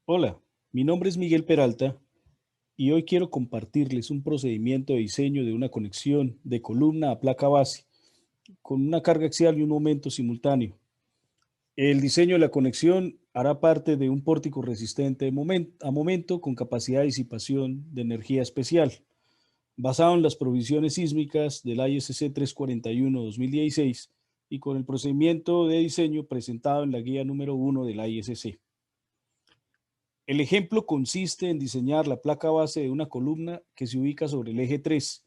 Hola, mi nombre es Miguel Peralta y hoy quiero compartirles un procedimiento de diseño de una conexión de columna a placa base con una carga axial y un momento simultáneo. El diseño de la conexión hará parte de un pórtico resistente a momento con capacidad de disipación de energía especial, basado en las provisiones sísmicas del ISC 341-2016 y con el procedimiento de diseño presentado en la guía número 1 del ISC. El ejemplo consiste en diseñar la placa base de una columna que se ubica sobre el eje 3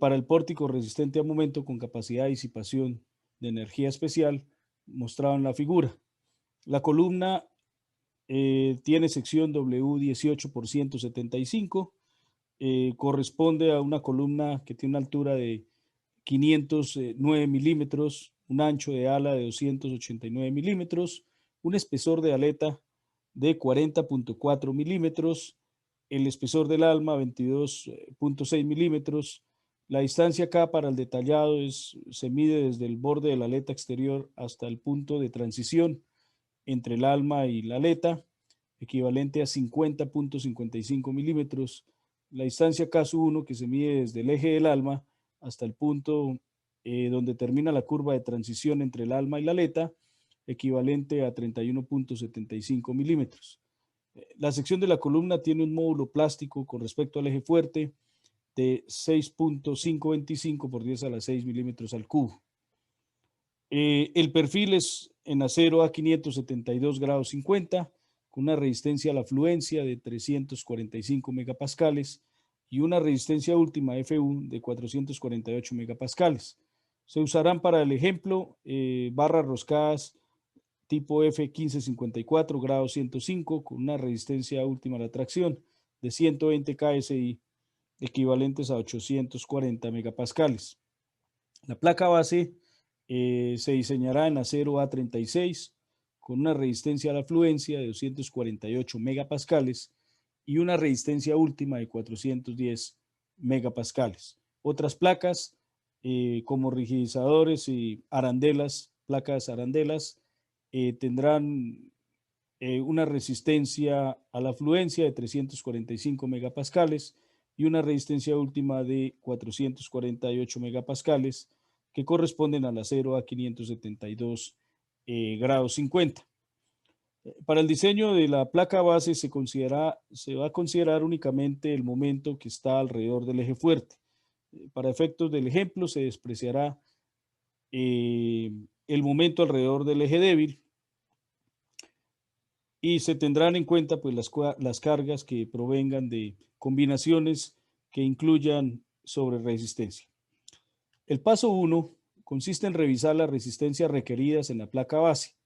para el pórtico resistente a momento con capacidad de disipación de energía especial mostrado en la figura. La columna tiene sección W18 por 175, corresponde a una columna que tiene una altura de 509 milímetros, un ancho de ala de 289 milímetros, un espesor de aleta de 40.4 milímetros, el espesor del alma 22.6 milímetros. La distancia acá para el detallado se mide desde el borde de la aleta exterior hasta el punto de transición entre el alma y la aleta, equivalente a 50.55 milímetros. La distancia K1 que se mide desde el eje del alma hasta el punto donde termina la curva de transición entre el alma y la aleta, equivalente a 31.75 milímetros. La sección de la columna tiene un módulo plástico con respecto al eje fuerte de 6.525 por 10 a la 6 milímetros al cubo. El perfil es en acero a 572 grados 50, con una resistencia a la fluencia de 345 megapascales y una resistencia última FU de 448 megapascales. Se usarán para el ejemplo barras roscadas tipo F1554 grado 105 con una resistencia última a la tracción de 120 KSI equivalentes a 840 megapascales. La placa base se diseñará en acero A36 con una resistencia a la fluencia de 248 megapascales y una resistencia última de 410 megapascales. Otras placas como rigidizadores y arandelas, placas arandelas, tendrán una resistencia a la fluencia de 345 megapascales y una resistencia última de 448 megapascales que corresponden al acero a 572 grados 50. Para el diseño de la placa base se va a considerar únicamente el momento que está alrededor del eje fuerte. Para efectos del ejemplo se despreciará el momento alrededor del eje débil y se tendrán en cuenta pues, las cargas que provengan de combinaciones que incluyan sobre resistencia. El paso 1 consiste en revisar las resistencias requeridas en la placa base.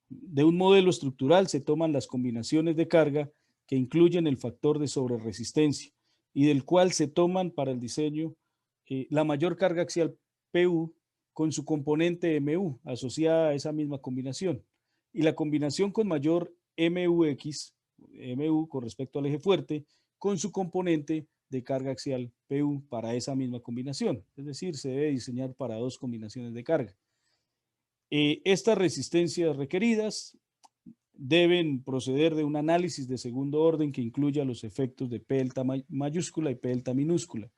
De un modelo estructural se toman las combinaciones de carga que incluyen el factor de sobreresistencia y del cual se toman para el diseño la mayor carga axial PU con su componente MU asociada a esa misma combinación y la combinación con mayor MUX, MU con respecto al eje fuerte, con su componente de carga axial PU para esa misma combinación. Es decir, se debe diseñar para dos combinaciones de carga. Estas resistencias requeridas deben proceder de un análisis de segundo orden que incluya los efectos de P delta mayúscula y P delta minúscula,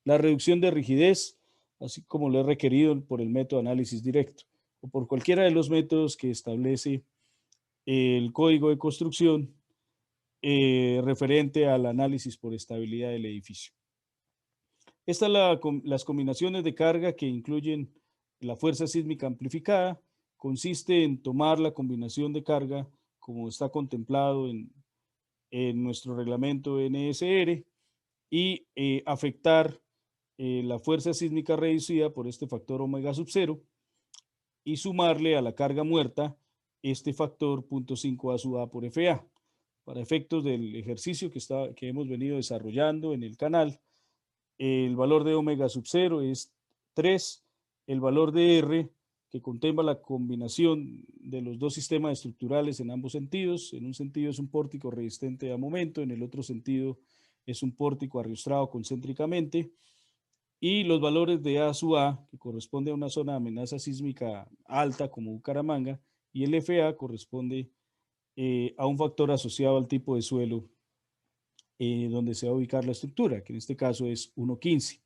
la reducción de rigidez, así como lo es requerido por el método de análisis directo o por cualquiera de los métodos que establece el código de construcción referente al análisis por estabilidad del edificio. Estas son las combinaciones de carga que incluyen la fuerza sísmica amplificada. Consiste en tomar la combinación de carga como está contemplado en nuestro reglamento NSR y afectar la fuerza sísmica reducida por este factor omega sub 0 y sumarle a la carga muerta este factor 0.5 A sub A por FA. Para efectos del ejercicio que hemos venido desarrollando en el canal, el valor de omega sub 0 es 3, el valor de R, que contempla la combinación de los dos sistemas estructurales en ambos sentidos. En un sentido es un pórtico resistente a momento, en el otro sentido es un pórtico arrostrado concéntricamente. Y los valores de A sub A, que corresponde a una zona de amenaza sísmica alta como Bucaramanga, y el FA corresponde a un factor asociado al tipo de suelo donde se va a ubicar la estructura, que en este caso es 1.15.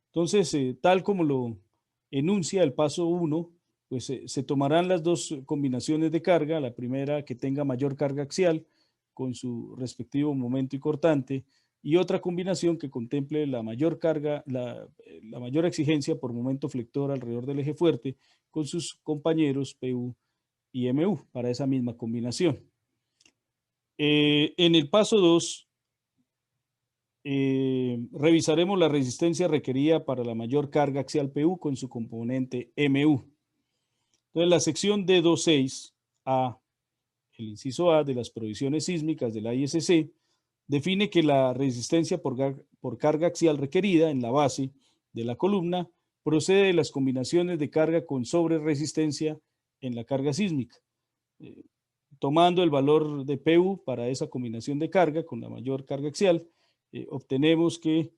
Entonces, tal como lo enuncia el paso 1, pues se tomarán las dos combinaciones de carga, la primera que tenga mayor carga axial con su respectivo momento y cortante, y otra combinación que contemple la mayor carga, la mayor exigencia por momento flector alrededor del eje fuerte con sus compañeros PU y MU para esa misma combinación. En el paso 2, revisaremos la resistencia requerida para la mayor carga axial PU con su componente MU. Entonces, la sección D26A, el inciso A de las provisiones sísmicas de la ISC, define que la resistencia por carga axial requerida en la base de la columna procede de las combinaciones de carga con sobreresistencia en la carga sísmica. Tomando el valor de PU para esa combinación de carga con la mayor carga axial, obtenemos que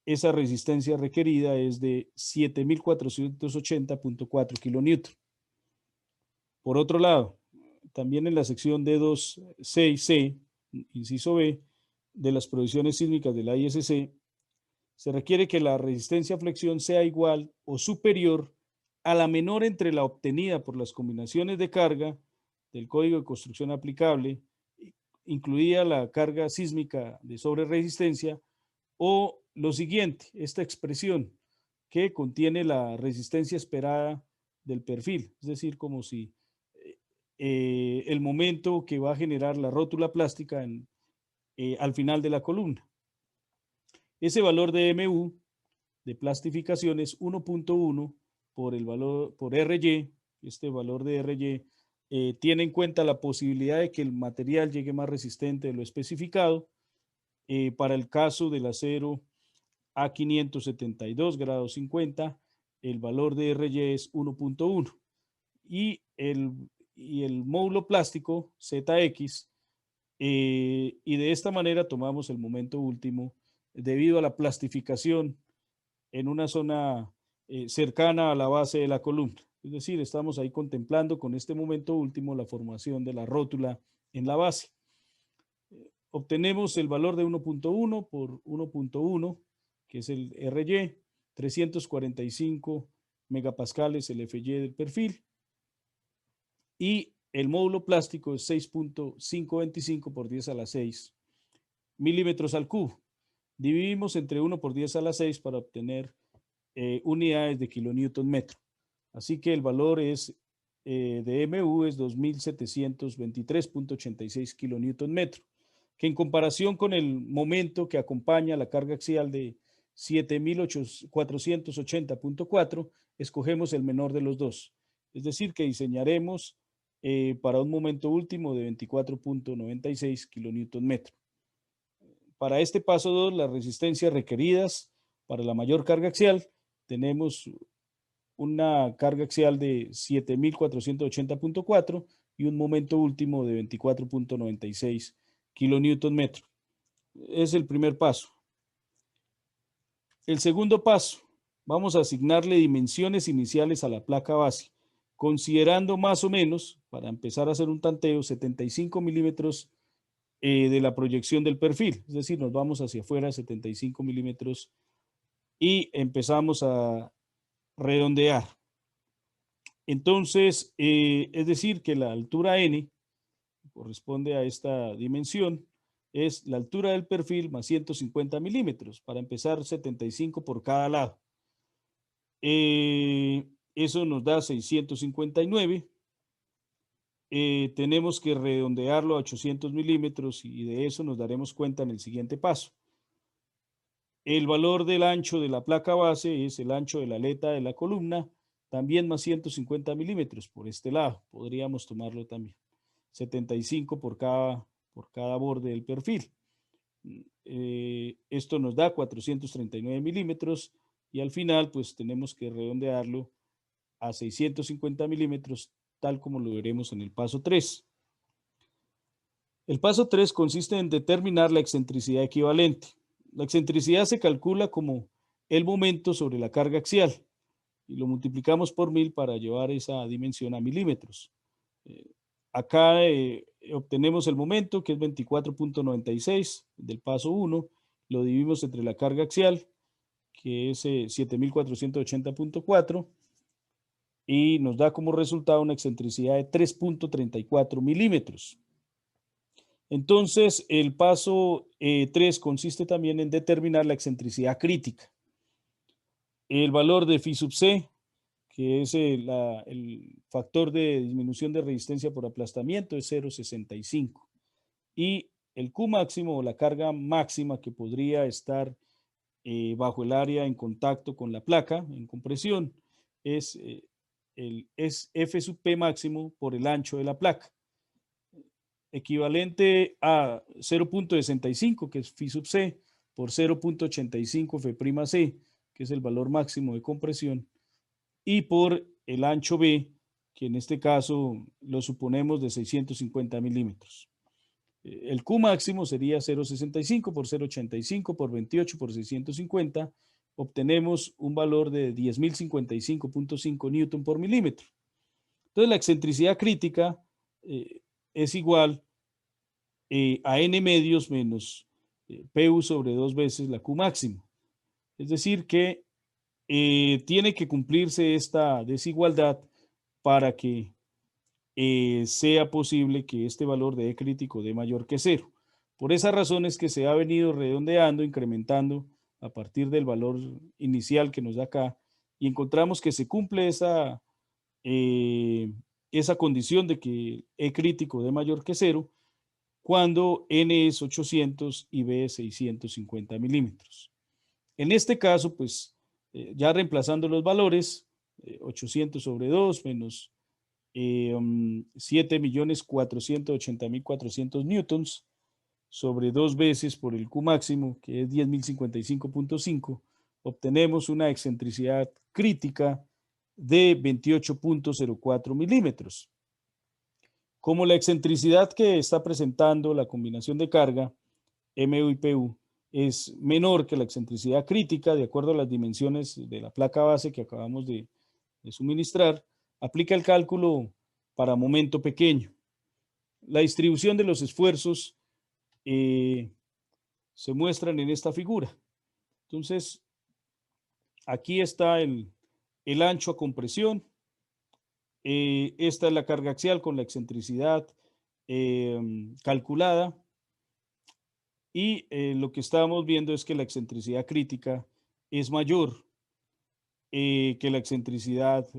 esa resistencia requerida es de 7.480.4 kilonewton. Por otro lado, también en la sección D26C, inciso B, de las provisiones sísmicas de la ISC, se requiere que la resistencia a flexión sea igual o superior a la menor entre la obtenida por las combinaciones de carga del código de construcción aplicable, incluida la carga sísmica de sobreresistencia, o lo siguiente, esta expresión que contiene la resistencia esperada del perfil, es decir, como si el momento que va a generar la rótula plástica al final de la columna. Ese valor de MU de plastificación es 1.1 por el valor por RY. Este valor de RY tiene en cuenta la posibilidad de que el material llegue más resistente de lo especificado. Para el caso del acero A572 grados 50, el valor de RY es 1.1 y el módulo plástico ZX, y de esta manera tomamos el momento último debido a la plastificación en una zona cercana a la base de la columna. Es decir, estamos ahí contemplando con este momento último la formación de la rótula en la base. Obtenemos el valor de 1.1 por 1.1, que es el RY, 345 megapascales el FY del perfil, y el módulo plástico es 6.525 por 10 a la 6 milímetros al cubo. Dividimos entre 1 por 10 a la 6 para obtener unidades de kilonewton metro. Así que el valor es, de MU es 2.723.86 kilonewton metro, que en comparación con el momento que acompaña la carga axial de 7.480.4, escogemos el menor de los dos. Es decir, que diseñaremos para un momento último de 24.96 kilonewton metro. Para este paso 2, las resistencias requeridas para la mayor carga axial, tenemos una carga axial de 7.480.4 y un momento último de 24.96 kilonewton metro. Es el primer paso. El segundo paso, vamos a asignarle dimensiones iniciales a la placa base, considerando más o menos, para empezar a hacer un tanteo, 75 milímetros de la proyección del perfil. Es decir, nos vamos hacia afuera 75 milímetros y empezamos a redondear. Entonces, es decir, que la altura n corresponde a esta dimensión, es la altura del perfil más 150 milímetros, para empezar 75 por cada lado. Eso nos da 659. Tenemos que redondearlo a 800 milímetros y de eso nos daremos cuenta en el siguiente paso. El valor del ancho de la placa base es el ancho de la aleta de la columna, también más 150 milímetros por este lado. Podríamos tomarlo también. 75 por cada borde del perfil. Esto nos da 439 milímetros y al final pues tenemos que redondearlo a 650 milímetros, tal como lo veremos en el paso 3. El paso 3 consiste en determinar la excentricidad equivalente. La excentricidad se calcula como el momento sobre la carga axial y lo multiplicamos por 1000 para llevar esa dimensión a milímetros. Acá obtenemos el momento, que es 24.96 del paso 1, lo dividimos entre la carga axial, que es 7.480.4, y nos da como resultado una excentricidad de 3.34 milímetros. Entonces, el paso 3 consiste también en determinar la excentricidad crítica. El valor de phi sub c, que es el factor de disminución de resistencia por aplastamiento, es 0.65. Y el Q máximo, o la carga máxima que podría estar bajo el área en contacto con la placa en compresión, es F sub P máximo por el ancho de la placa, equivalente a 0.65, que es phi sub c, por 0.85 F'C, que es el valor máximo de compresión, y por el ancho B, que en este caso lo suponemos de 650 milímetros. El Q máximo sería 0.65 por 0.85 por 28 por 650. Obtenemos un valor de 10.055.5 newton por milímetro. Entonces la excentricidad crítica es igual a n medios menos PU sobre 2 veces la Q máximo. Es decir que tiene que cumplirse esta desigualdad para que sea posible que este valor de E crítico dé mayor que 0. Por esa razón es que se ha venido redondeando, incrementando a partir del valor inicial que nos da acá, y encontramos que se cumple esa condición de que E crítico dé mayor que 0 cuando N es 800 y B es 650 milímetros. En este caso, pues, ya reemplazando los valores, 800 sobre 2 menos 7.480.400 newtons sobre 2 veces por el Q máximo, que es 10.055.5, obtenemos una excentricidad crítica de 28.04 milímetros. Como la excentricidad que está presentando la combinación de carga, MU y PU, es menor que la excentricidad crítica, de acuerdo a las dimensiones de la placa base que acabamos de suministrar, aplica el cálculo para momento pequeño. La distribución de los esfuerzos se muestran en esta figura. Entonces, aquí está el ancho a compresión. Esta es la carga axial con la excentricidad calculada. Y lo que estamos viendo es que la excentricidad crítica es mayor que la excentricidad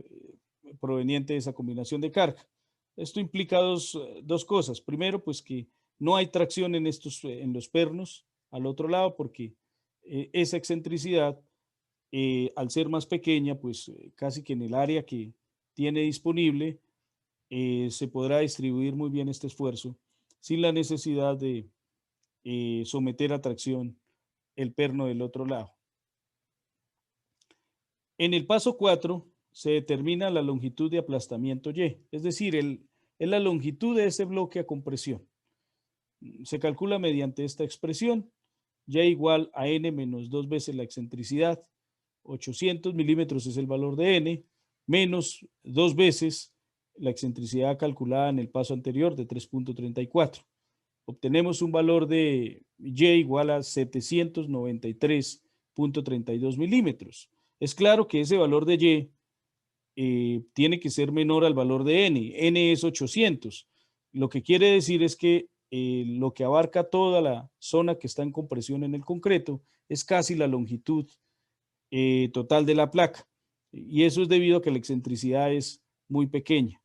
proveniente de esa combinación de carga. Esto implica dos cosas. Primero, pues que no hay tracción en los pernos al otro lado, porque esa excentricidad, al ser más pequeña, pues casi que en el área que tiene disponible, se podrá distribuir muy bien este esfuerzo sin la necesidad de someter a tracción el perno del otro lado. En el paso 4 se determina la longitud de aplastamiento Y, es decir, es la longitud de ese bloque a compresión. Se calcula mediante esta expresión, Y igual a N menos 2 veces la excentricidad, 800 milímetros es el valor de N, menos 2 veces la excentricidad calculada en el paso anterior de 3.34. Obtenemos un valor de Y igual a 793.32 milímetros. Es claro que ese valor de Y tiene que ser menor al valor de N. N es 800. Lo que quiere decir es que lo que abarca toda la zona que está en compresión en el concreto es casi la longitud total de la placa. Y eso es debido a que la excentricidad es muy pequeña.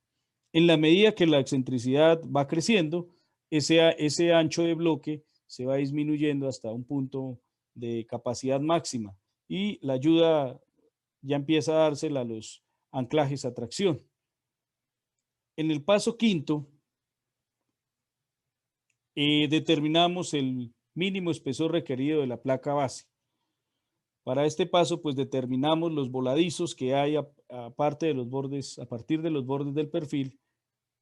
En la medida que la excentricidad va creciendo, ese ancho de bloque se va disminuyendo hasta un punto de capacidad máxima y la ayuda ya empieza a dársela a los anclajes a tracción. En el paso quinto, determinamos el mínimo espesor requerido de la placa base. Para este paso, pues determinamos los voladizos que hay a partir de los bordes del perfil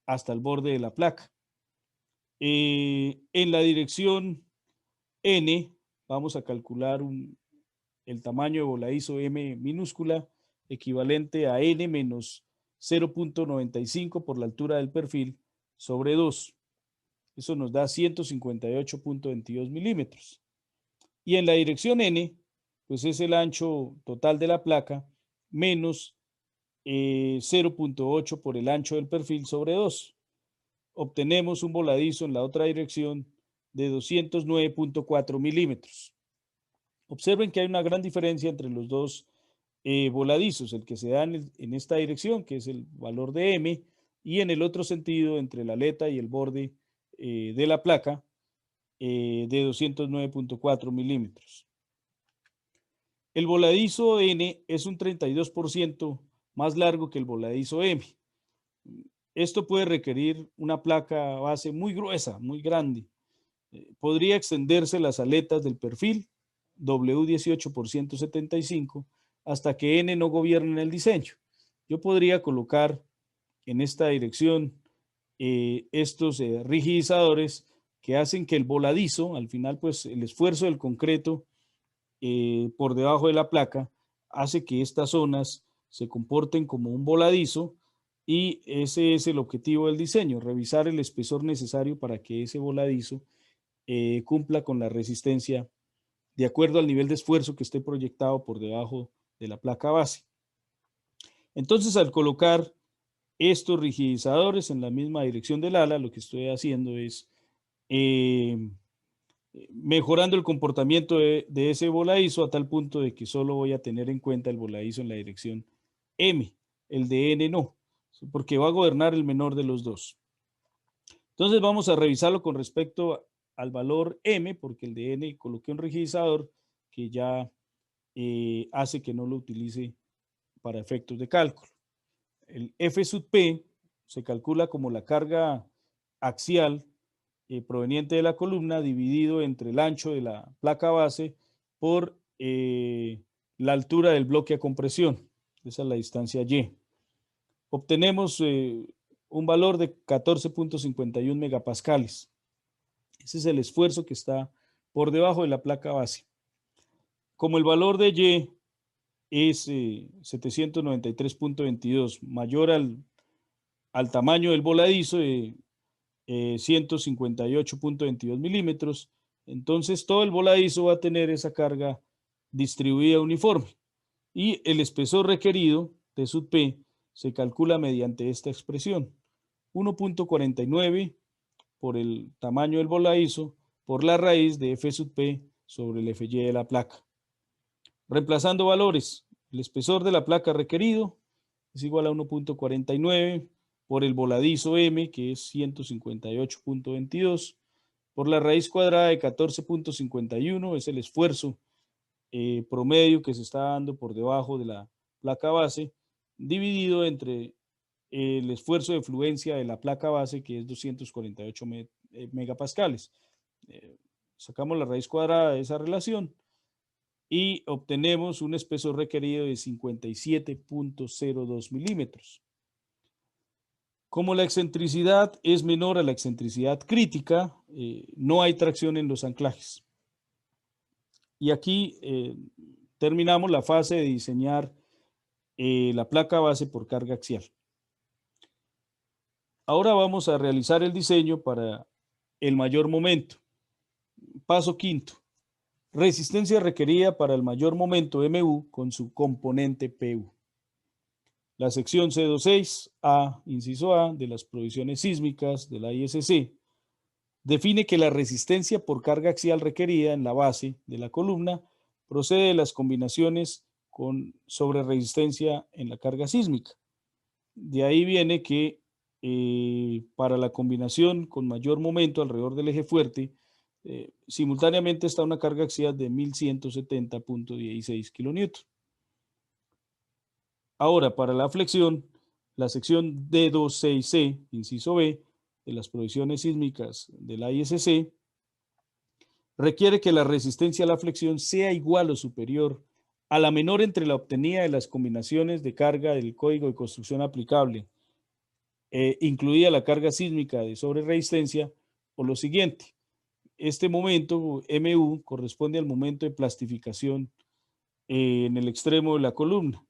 hasta el borde de la placa. En la dirección N, vamos a calcular el tamaño de voladizo M minúscula, equivalente a N menos 0.95 por la altura del perfil sobre 2. Eso nos da 158.22 milímetros. Y en la dirección N, pues es el ancho total de la placa menos 0.8 por el ancho del perfil sobre 2. Obtenemos un voladizo en la otra dirección de 209.4 milímetros. Observen que hay una gran diferencia entre los dos voladizos, el que se da en esta dirección, que es el valor de M, y en el otro sentido, entre la aleta y el borde de la placa, de 209.4 milímetros. El voladizo N es un 32% más largo que el voladizo M. Esto puede requerir una placa base muy gruesa, muy grande. Podría extenderse las aletas del perfil W18 por 175 hasta que N no gobierne en el diseño. Yo podría colocar en esta dirección estos rigidizadores que hacen que el voladizo, al final pues el esfuerzo del concreto por debajo de la placa hace que estas zonas se comporten como un voladizo, y ese es el objetivo del diseño, revisar el espesor necesario para que ese voladizo cumpla con la resistencia de acuerdo al nivel de esfuerzo que esté proyectado por debajo de la placa base. Entonces, al colocar estos rigidizadores en la misma dirección del ala, lo que estoy haciendo es mejorando el comportamiento de ese voladizo a tal punto de que solo voy a tener en cuenta el voladizo en la dirección M, el de N no, porque va a gobernar el menor de los dos. Entonces vamos a revisarlo con respecto al valor M, porque el de N coloqué un rigidizador que ya hace que no lo utilice para efectos de cálculo. El F sub P se calcula como la carga axial proveniente de la columna dividido entre el ancho de la placa base por la altura del bloque a compresión. Esa es la distancia Y. Obtenemos un valor de 14.51 megapascales. Ese es el esfuerzo que está por debajo de la placa base. Como el valor de Y es 793.22, mayor al tamaño del voladizo de 158.22 milímetros, entonces todo el voladizo va a tener esa carga distribuida uniforme, y el espesor requerido, T sub P, se calcula mediante esta expresión, 1.49 por el tamaño del voladizo por la raíz de F sub P sobre el Fy de la placa. Reemplazando valores, el espesor de la placa requerido es igual a 1.49 por el voladizo M, que es 158.22, por la raíz cuadrada de 14.51, es el esfuerzo promedio que se está dando por debajo de la placa base, dividido entre el esfuerzo de fluencia de la placa base, que es 248 megapascales. Sacamos la raíz cuadrada de esa relación y obtenemos un espesor requerido de 57.02 milímetros. Como la excentricidad es menor a la excentricidad crítica, no hay tracción en los anclajes. Y aquí terminamos la fase de diseñar la placa base por carga axial. Ahora vamos a realizar el diseño para el mayor momento. Paso quinto. Resistencia requerida para el mayor momento MU con su componente PU. La sección C26A, inciso A, de las provisiones sísmicas de la ISC, define que la resistencia por carga axial requerida en la base de la columna procede de las combinaciones con sobreresistencia en la carga sísmica. De ahí viene que para la combinación con mayor momento alrededor del eje fuerte, simultáneamente está una carga axial de 1170.16 kilonewton. Ahora, para la flexión, la sección D26C, inciso B, de las provisiones sísmicas de la ISC, requiere que la resistencia a la flexión sea igual o superior a la menor entre la obtenida de las combinaciones de carga del código de construcción aplicable, incluida la carga sísmica de sobreresistencia, o lo siguiente. Este momento, MU, corresponde al momento de plastificación en el extremo de la columna.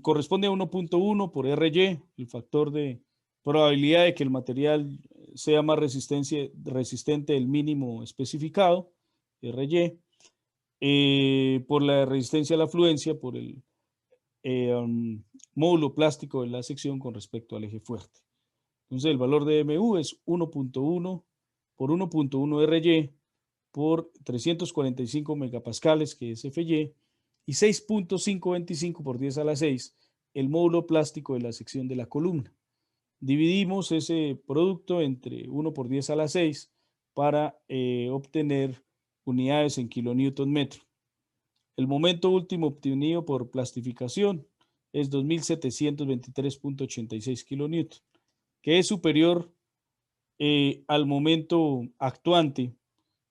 Corresponde a 1.1 por RY, el factor de probabilidad de que el material sea más resistente del mínimo especificado, RY, por la resistencia a la fluencia, por el módulo plástico de la sección con respecto al eje fuerte. Entonces el valor de MU es 1.1 por 1.1 RY por 345 megapascales, que es FY, y 6.525 por 10 a la 6, el módulo plástico de la sección de la columna. Dividimos ese producto entre 1 por 10 a la 6 para obtener unidades en kilonewton metro. El momento último obtenido por plastificación es 2723.86 kilonewton, que es superior al momento actuante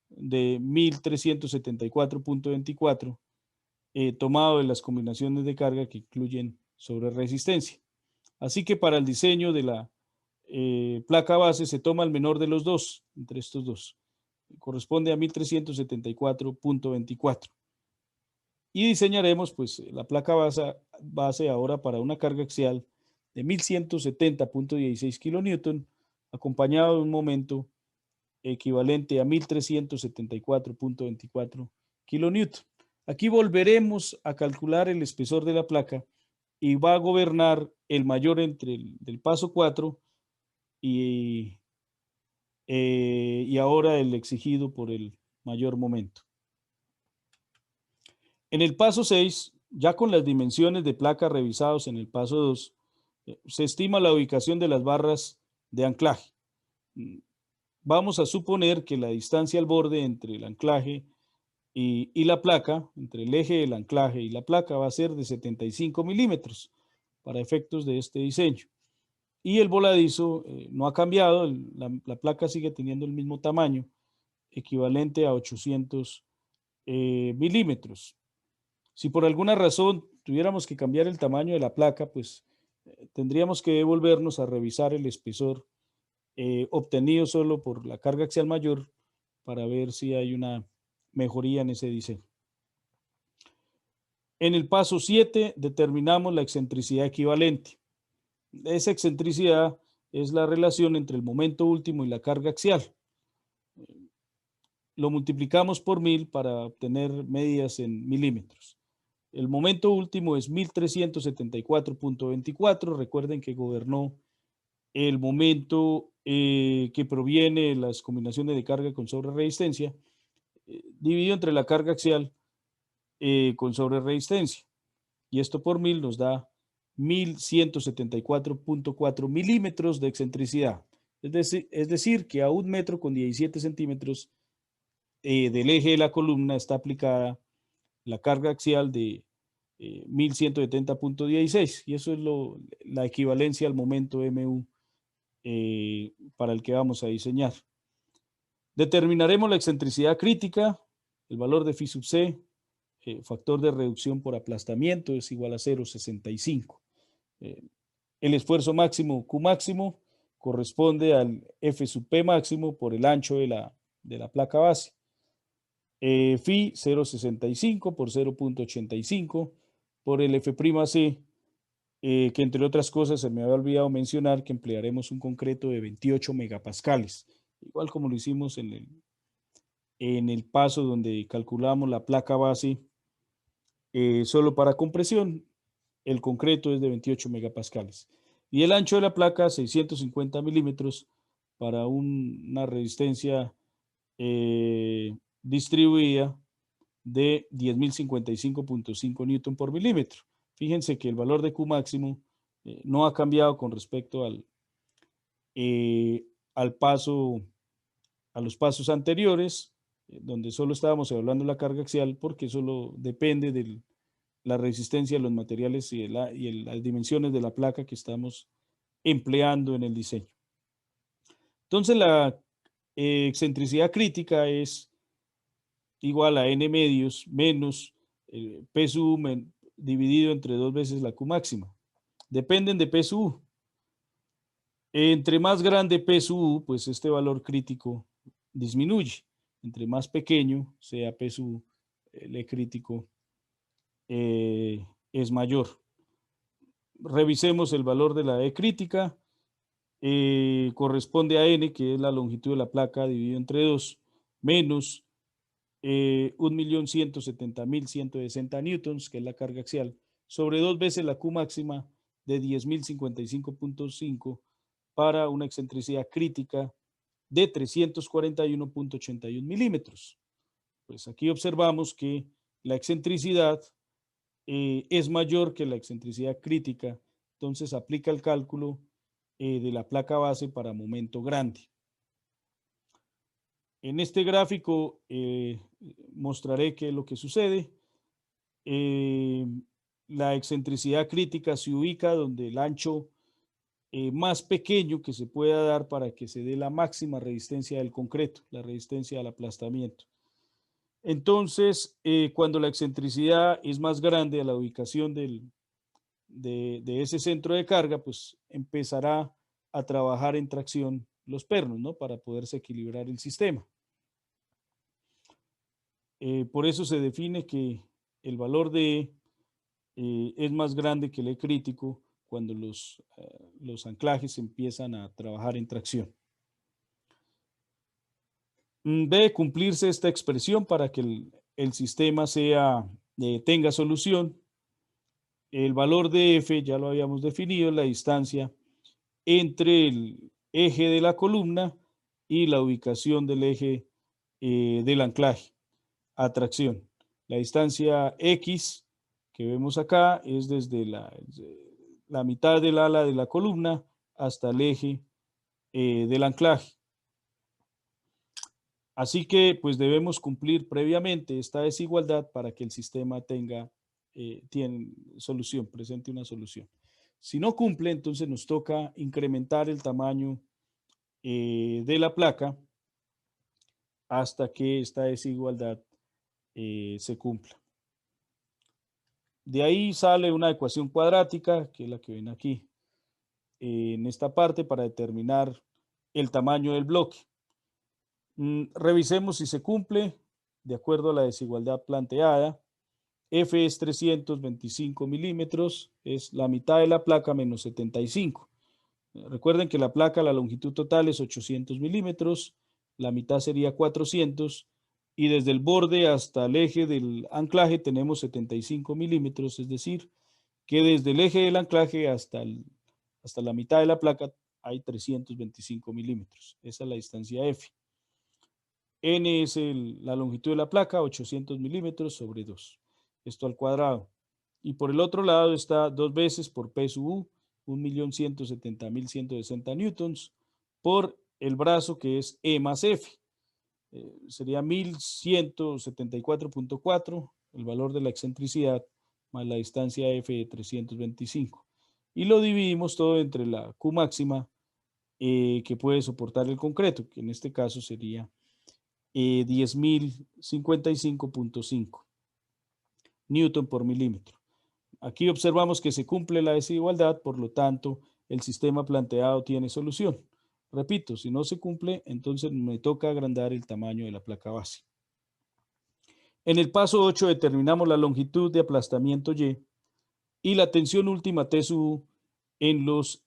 de 1374.24, tomado de las combinaciones de carga que incluyen sobre resistencia. Así que para el diseño de la placa base se toma el menor de los dos, entre estos dos. Corresponde a 1374.24. Y diseñaremos pues la placa base ahora para una carga axial de 1170.16 kilonewton, acompañado de un momento equivalente a 1374.24 kilonewton. Aquí volveremos a calcular el espesor de la placa y va a gobernar el mayor entre del paso 4 y ahora el exigido por el mayor momento. En el paso 6, ya con las dimensiones de placa revisados en el paso 2, se estima la ubicación de las barras de anclaje. Vamos a suponer que la distancia al borde entre el anclaje y la placa, entre el eje del anclaje y la placa, va a ser de 75 milímetros para efectos de este diseño. Y el voladizo no ha cambiado, la placa sigue teniendo el mismo tamaño, equivalente a 800 milímetros. Si por alguna razón tuviéramos que cambiar el tamaño de la placa, pues tendríamos que devolvernos a revisar el espesor obtenido solo por la carga axial mayor para ver si hay una mejoría en ese diseño. En el paso 7 determinamos la excentricidad equivalente. Esa excentricidad es la relación entre el momento último y la carga axial. Lo multiplicamos por 1000 para obtener medidas en milímetros. El momento último es 1374.24. Recuerden que gobernó el momento que proviene de las combinaciones de carga con sobreresistencia, dividido entre la carga axial con sobreresistencia. Y esto por 1000 nos da 1174.4 milímetros de excentricidad. Es decir, que a 1 metro con 17 centímetros del eje de la columna está aplicada la carga axial de 1170.16, y eso es la equivalencia al momento MU para el que vamos a diseñar. Determinaremos la excentricidad crítica, el valor de phi sub c, factor de reducción por aplastamiento es igual a 0,65. El esfuerzo máximo Q máximo corresponde al F sub P máximo por el ancho de la placa base. Phi 0,65 por 0.85 por el F'C, que entre otras cosas se me había olvidado mencionar que emplearemos un concreto de 28 megapascales, igual como lo hicimos en el paso donde calculamos la placa base solo para compresión. El concreto es de 28 megapascales. Y el ancho de la placa, 650 milímetros para una resistencia distribuida de 10.055.5 newton por milímetro. Fíjense que el valor de Q máximo no ha cambiado con respecto a los pasos anteriores, donde solo estábamos evaluando la carga axial, porque solo depende de la resistencia de los materiales y las dimensiones de la placa que estamos empleando en el diseño. Entonces la excentricidad crítica es igual a n medios menos P sub U dividido entre 2 veces la Q máxima. Dependen de P sub U. Entre más grande P sub U, pues este valor crítico disminuye. Entre más pequeño sea P sub U, el E crítico es mayor. Revisemos el valor de la E crítica. corresponde a N, que es la longitud de la placa dividido entre 2, menos 1.170.160 newtons, que es la carga axial, sobre 2 veces la Q máxima de 10.055.5 para una excentricidad crítica de 341.81 milímetros. Pues aquí observamos que la excentricidad es mayor que la excentricidad crítica, entonces aplica el cálculo de la placa base para momento grande. En este gráfico mostraré qué es lo que sucede. La excentricidad crítica se ubica donde el ancho más pequeño que se pueda dar para que se dé la máxima resistencia del concreto, la resistencia al aplastamiento. Entonces, cuando la excentricidad es más grande a la ubicación de ese centro de carga, pues empezará a trabajar en tracción los pernos, ¿no? Para poderse equilibrar el sistema. Por eso se define que el valor de E es más grande que el E crítico cuando los anclajes empiezan a trabajar en tracción. Debe cumplirse esta expresión para que el sistema tenga solución. El valor de F, ya lo habíamos definido, es la distancia entre el eje de la columna y la ubicación del eje del anclaje a tracción. La distancia X que vemos acá es desde la mitad del ala de la columna hasta el eje del anclaje. Así que pues debemos cumplir previamente esta desigualdad para que el sistema tenga solución, presente una solución. Si no cumple, entonces nos toca incrementar el tamaño de la placa hasta que esta desigualdad se cumpla. De ahí sale una ecuación cuadrática, que es la que ven aquí, en esta parte para determinar el tamaño del bloque. Revisemos si se cumple de acuerdo a la desigualdad planteada. F es 325 milímetros, es la mitad de la placa menos 75. Recuerden que la placa, la longitud total es 800 milímetros, la mitad sería 400, y desde el borde hasta el eje del anclaje tenemos 75 milímetros, es decir, que desde el eje del anclaje hasta la mitad de la placa hay 325 milímetros. Esa es la distancia F. N es la longitud de la placa, 800 milímetros sobre 2. Esto al cuadrado. Y por el otro lado está 2 veces por P sub U, 1.170.160 newtons, por el brazo que es E más F. Sería 1174.4, el valor de la excentricidad, más la distancia F de 325. Y lo dividimos todo entre la Q máxima que puede soportar el concreto, que en este caso sería 10.055.5 newton por milímetro. Aquí observamos que se cumple la desigualdad, por lo tanto, el sistema planteado tiene solución. Repito, si no se cumple, entonces me toca agrandar el tamaño de la placa base. En el paso 8 determinamos la longitud de aplastamiento y la tensión última T sub U en los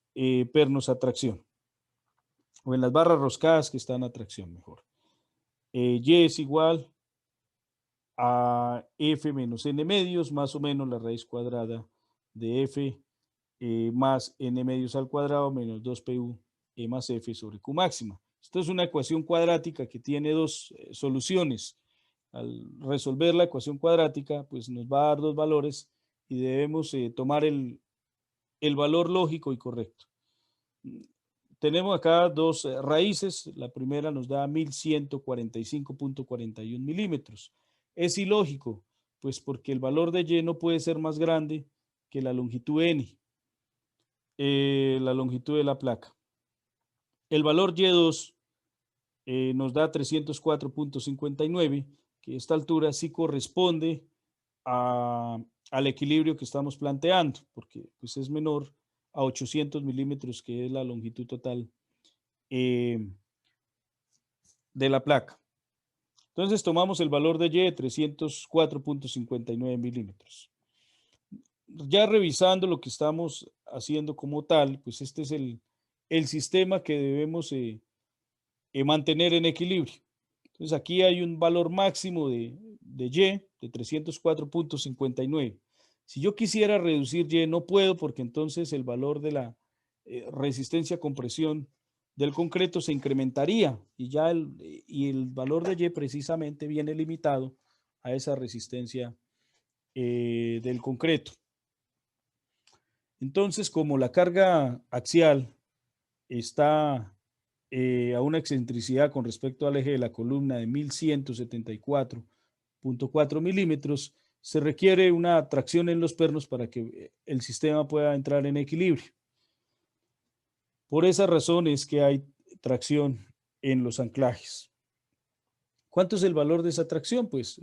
pernos a tracción, o en las barras roscadas que están a tracción mejor. Y es igual a F menos N medios, más o menos la raíz cuadrada de F más N medios al cuadrado menos 2PU E más F sobre Q máxima. Esto es una ecuación cuadrática que tiene dos soluciones. Al resolver la ecuación cuadrática, pues nos va a dar dos valores y debemos tomar el valor lógico y correcto. Tenemos acá dos raíces. La primera nos da 1145.41 milímetros. Es ilógico, pues porque el valor de Y no puede ser más grande que la longitud N, la longitud de la placa. El valor Y2 nos da 304.59, que a esta altura sí corresponde al equilibrio que estamos planteando, porque pues, es menor a 800 milímetros, que es la longitud total de la placa. Entonces tomamos el valor de Y, 304.59 milímetros. Ya revisando lo que estamos haciendo como tal, pues este es el el sistema que debemos mantener en equilibrio. Entonces aquí hay un valor máximo de Y de 304.59. Si yo quisiera reducir Y, no puedo porque entonces el valor de la resistencia a compresión del concreto se incrementaría y el valor de Y precisamente viene limitado a esa resistencia del concreto. Entonces, como la carga axial está a una excentricidad con respecto al eje de la columna de 1174.4 milímetros, se requiere una tracción en los pernos para que el sistema pueda entrar en equilibrio. Por esa razón es que hay tracción en los anclajes. ¿Cuánto es el valor de esa tracción? Pues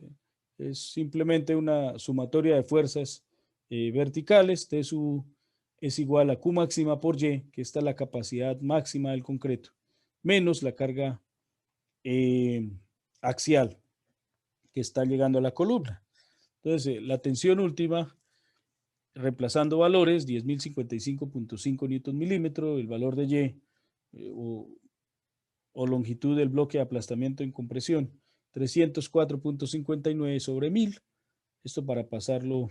es simplemente una sumatoria de fuerzas verticales. TSU es igual a Q máxima por Y, que está la capacidad máxima del concreto, menos la carga axial que está llegando a la columna. Entonces, la tensión última, reemplazando valores, 10.055.5 newton milímetro, el valor de Y o longitud del bloque de aplastamiento en compresión, 304.59 sobre 1000. Esto para pasarlo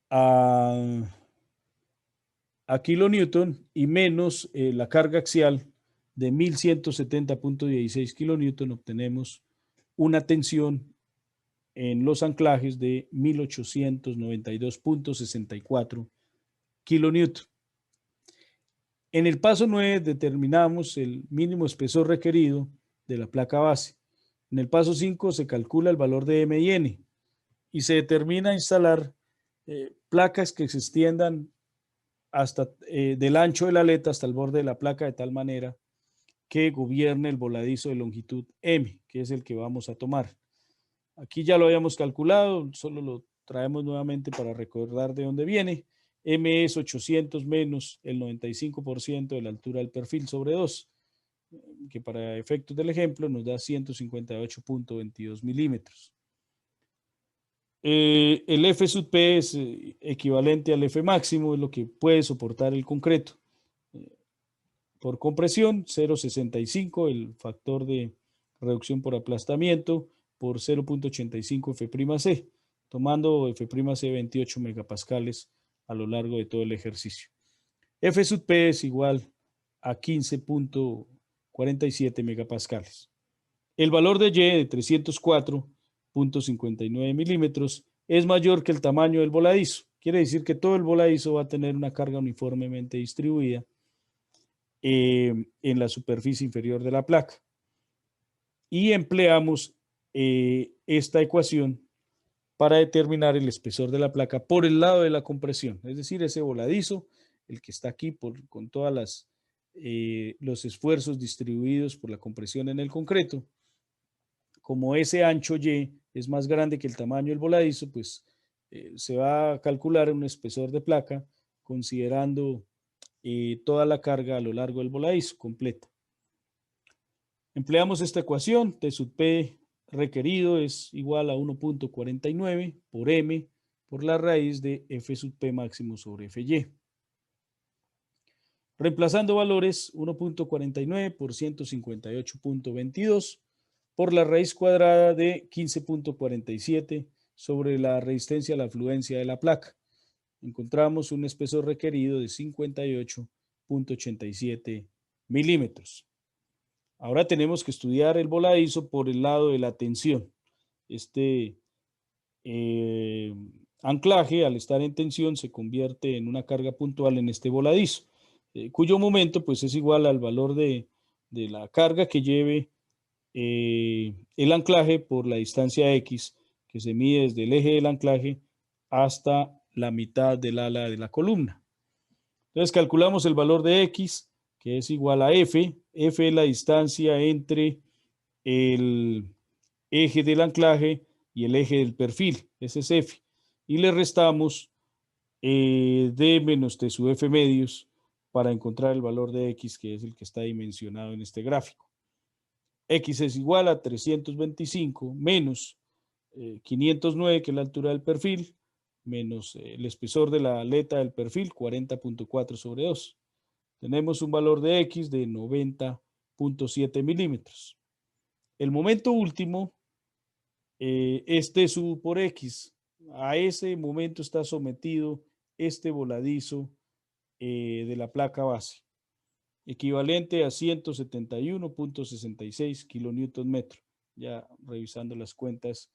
a kilonewton y menos la carga axial de 1170.16 kilonewton, obtenemos una tensión en los anclajes de 1892.64 kilonewton. En el paso 9 determinamos el mínimo espesor requerido de la placa base. En el paso 5 se calcula el valor de M y N y se determina instalar placas que se extiendan hasta del ancho de la aleta hasta el borde de la placa de tal manera que gobierne el voladizo de longitud M, que es el que vamos a tomar. Aquí ya lo habíamos calculado, solo lo traemos nuevamente para recordar de dónde viene. M es 800 menos el 95% de la altura del perfil sobre 2, que para efectos del ejemplo nos da 158.22 milímetros. El F sub P es equivalente al F máximo, es lo que puede soportar el concreto. Por compresión, 0.65, el factor de reducción por aplastamiento, por 0.85 F'C, tomando F'C 28 megapascales a lo largo de todo el ejercicio. F sub P es igual a 15.47 megapascales. El valor de Y de 304.59 milímetros es mayor que el tamaño del voladizo. Quiere decir que todo el voladizo va a tener una carga uniformemente distribuida en la superficie inferior de la placa. Y empleamos esta ecuación para determinar el espesor de la placa por el lado de la compresión, es decir, ese voladizo, el que está aquí con todas los esfuerzos distribuidos por la compresión en el concreto. Como ese ancho Y es más grande que el tamaño del voladizo, pues se va a calcular un espesor de placa considerando toda la carga a lo largo del voladizo completa. Empleamos esta ecuación, T sub P requerido es igual a 1.49 por M por la raíz de F sub P máximo sobre Fy. Reemplazando valores, 1.49 por 158.22 por la raíz cuadrada de 15.47 sobre la resistencia a la fluencia de la placa. Encontramos un espesor requerido de 58.87 milímetros. Ahora tenemos que estudiar el voladizo por el lado de la tensión. Este anclaje, al estar en tensión, se convierte en una carga puntual en este voladizo, cuyo momento pues, es igual al valor de la carga que lleve el anclaje por la distancia X, que se mide desde el eje del anclaje hasta la mitad del ala de la columna. Entonces calculamos el valor de X, que es igual a F. F es la distancia entre el eje del anclaje y el eje del perfil, ese es F. Y le restamos D menos T sub F medios para encontrar el valor de X, que es el que está dimensionado en este gráfico. X es igual a 325 menos 509, que es la altura del perfil, menos el espesor de la aleta del perfil, 40.4 sobre 2. Tenemos un valor de X de 90.7 milímetros. El momento último es Tsu por X. A ese momento está sometido este voladizo de la placa base, equivalente a 171.66 kilonewton metro, ya revisando las cuentas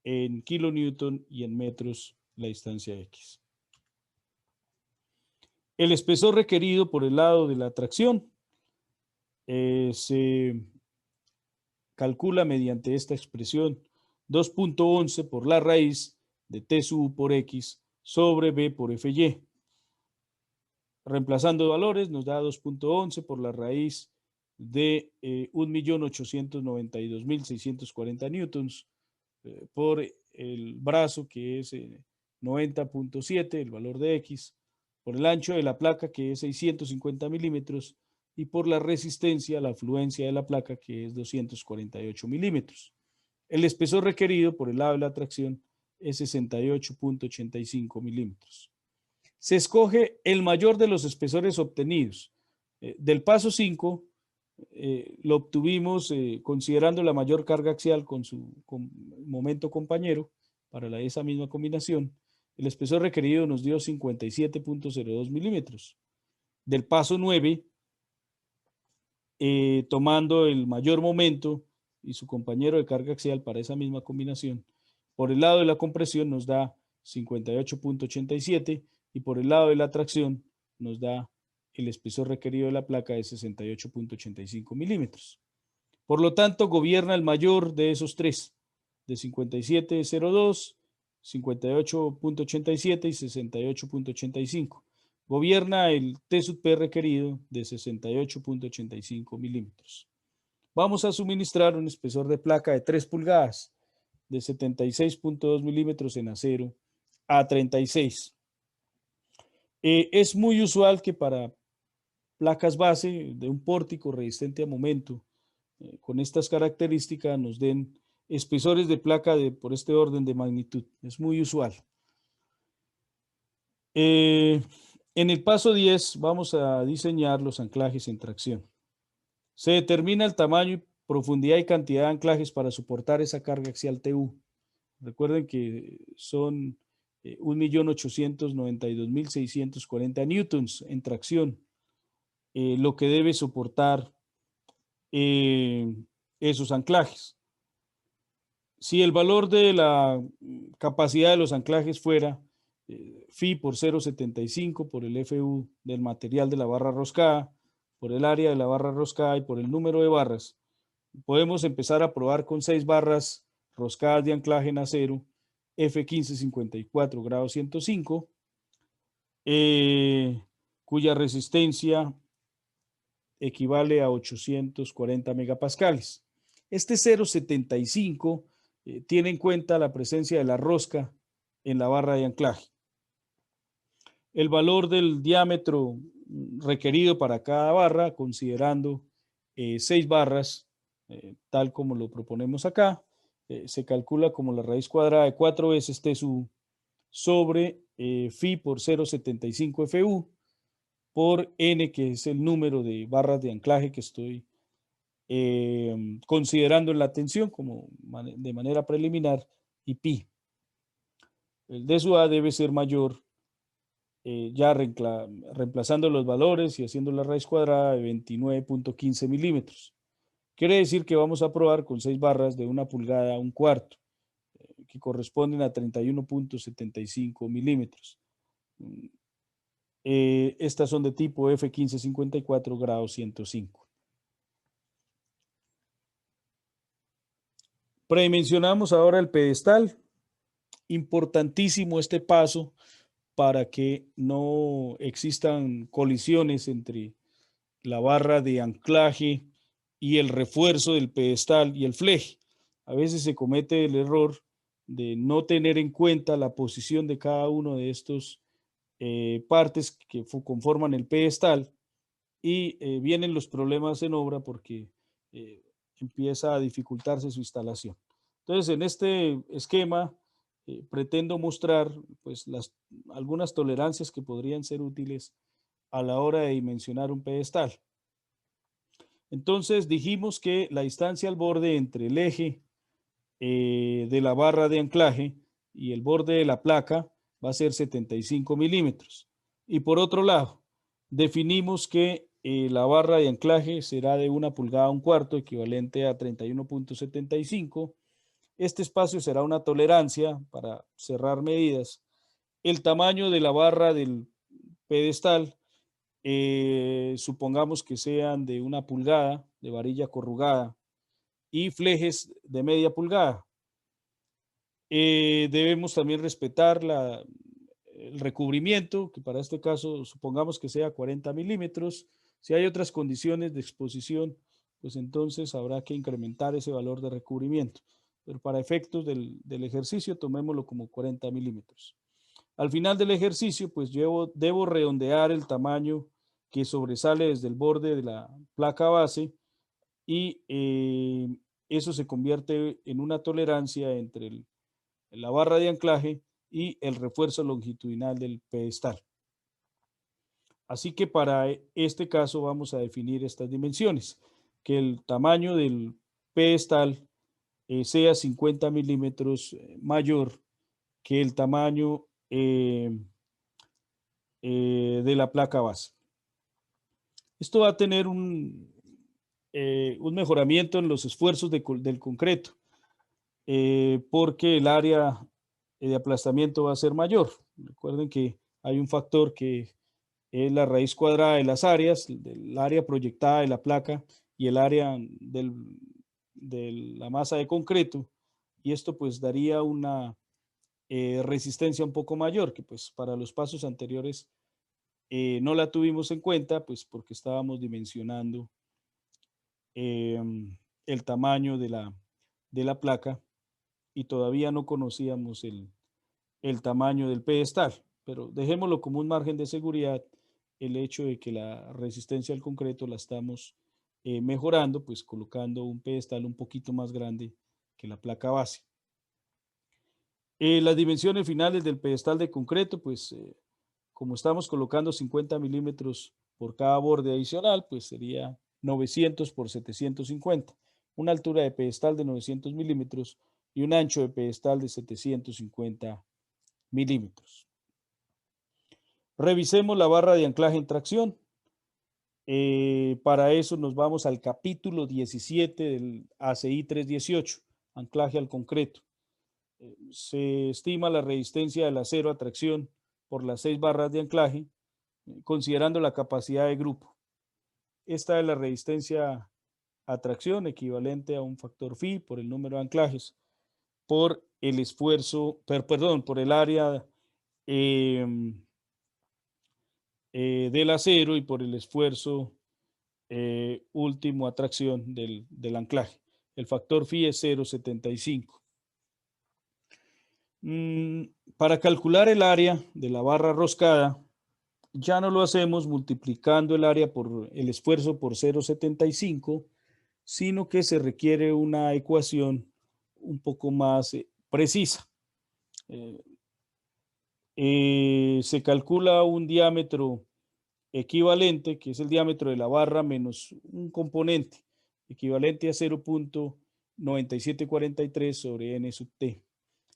en kilonewton y en metros la distancia X. El espesor requerido por el lado de la tracción se calcula mediante esta expresión 2.11 por la raíz de T sub U por X sobre B por FY. Reemplazando valores nos da 2.11 por la raíz de 1.892.640 newtons por el brazo que es 90.7, el valor de X, por el ancho de la placa que es 650 milímetros y por la resistencia, la afluencia de la placa que es 248 milímetros. El espesor requerido por el lado de la tracción es 68.85 milímetros. Se escoge el mayor de los espesores obtenidos. Del paso 5 lo obtuvimos considerando la mayor carga axial con su momento compañero para esa misma combinación. El espesor requerido nos dio 57.02 milímetros. Del paso 9, tomando el mayor momento y su compañero de carga axial para esa misma combinación, por el lado de la compresión nos da 58.87 y por el lado de la tracción nos da el espesor requerido de la placa de 68.85 milímetros. Por lo tanto, gobierna el mayor de esos tres, de 57.02, 58.87 y 68.85. Gobierna el T sub P requerido de 68.85 milímetros. Vamos a suministrar un espesor de placa de 3 pulgadas de 76.2 milímetros en acero A36. Es muy usual que para placas base de un pórtico resistente a momento con estas características nos den espesores de placa por este orden de magnitud. Es muy usual. En el paso 10 vamos a diseñar los anclajes en tracción. Se determina el tamaño, profundidad y cantidad de anclajes para soportar esa carga axial TU. Recuerden que son 1.892.640 newtons en tracción, lo que debe soportar esos anclajes. Si el valor de la capacidad de los anclajes fuera phi por 0.75 por el FU del material de la barra roscada, por el área de la barra roscada y por el número de barras, podemos empezar a probar con 6 barras roscadas de anclaje en acero F1554 grado 105, cuya resistencia equivale a 840 megapascales. Este 0.75 tiene en cuenta la presencia de la rosca en la barra de anclaje. El valor del diámetro requerido para cada barra, considerando 6 barras, tal como lo proponemos acá, se calcula como la raíz cuadrada de 4 veces T sub sobre phi por 0.75 FU por N, que es el número de barras de anclaje que estoy considerando en la tensión como de manera preliminar, y pi. El D sub A debe ser mayor, ya reemplazando los valores y haciendo la raíz cuadrada de 29.15 milímetros. Quiere decir que vamos a probar con 6 barras de 1 pulgada a 1/4, que corresponden a 31.75 milímetros. Estas son de tipo F1554 grado 105. Predimensionamos ahora el pedestal. Importantísimo este paso para que no existan colisiones entre la barra de anclaje y el refuerzo del pedestal y el fleje. A veces se comete el error de no tener en cuenta la posición de cada uno de estos partes que conforman el pedestal y vienen los problemas en obra porque empieza a dificultarse su instalación. Entonces, en este esquema pretendo mostrar pues, algunas tolerancias que podrían ser útiles a la hora de dimensionar un pedestal. Entonces dijimos que la distancia al borde entre el eje de la barra de anclaje y el borde de la placa va a ser 75 milímetros. Y por otro lado, definimos que la barra de anclaje será de 1 pulgada 1/4, equivalente a 31.75. Este espacio será una tolerancia para cerrar medidas. El tamaño de la barra del pedestal, supongamos que sean de 1 pulgada de varilla corrugada y flejes de media pulgada. Debemos también respetar el recubrimiento, que para este caso supongamos que sea 40 milímetros. Si hay otras condiciones de exposición, pues entonces habrá que incrementar ese valor de recubrimiento. Pero para efectos del ejercicio, tomémoslo como 40 milímetros. Al final del ejercicio, pues debo redondear el tamaño que sobresale desde el borde de la placa base y eso se convierte en una tolerancia entre la barra de anclaje y el refuerzo longitudinal del pedestal. Así que para este caso vamos a definir estas dimensiones, que el tamaño del pedestal sea 50 milímetros mayor que el tamaño de la placa base. Esto va a tener un mejoramiento en los esfuerzos del concreto, porque el área de aplastamiento va a ser mayor. Recuerden que hay un factor que es la raíz cuadrada de las áreas, del área proyectada de la placa y el área de la masa de concreto, y esto pues daría una resistencia un poco mayor, que pues para los pasos anteriores no la tuvimos en cuenta, pues porque estábamos dimensionando el tamaño de la placa y todavía no conocíamos el tamaño del pedestal, pero dejémoslo como un margen de seguridad el hecho de que la resistencia al concreto la estamos mejorando, pues colocando un pedestal un poquito más grande que la placa base. Las dimensiones finales del pedestal de concreto, pues como estamos colocando 50 milímetros por cada borde adicional, pues sería 900 por 750, una altura de pedestal de 900 milímetros y un ancho de pedestal de 750 milímetros. Revisemos la barra de anclaje en tracción. Para eso nos vamos al capítulo 17 del ACI 318, anclaje al concreto. Se estima la resistencia del acero a tracción por las 6 barras de anclaje, considerando la capacidad de grupo. Esta es la resistencia a tracción, equivalente a un factor phi por el número de anclajes, por el esfuerzo, por el área del acero y por el esfuerzo último a tracción del anclaje. El factor phi es 0,75. Para calcular el área de la barra roscada, ya no lo hacemos multiplicando el área por el esfuerzo por 0,75, sino que se requiere una ecuación un poco más precisa. Se calcula un diámetro equivalente, que es el diámetro de la barra menos un componente, equivalente a 0,9743 sobre n sub t.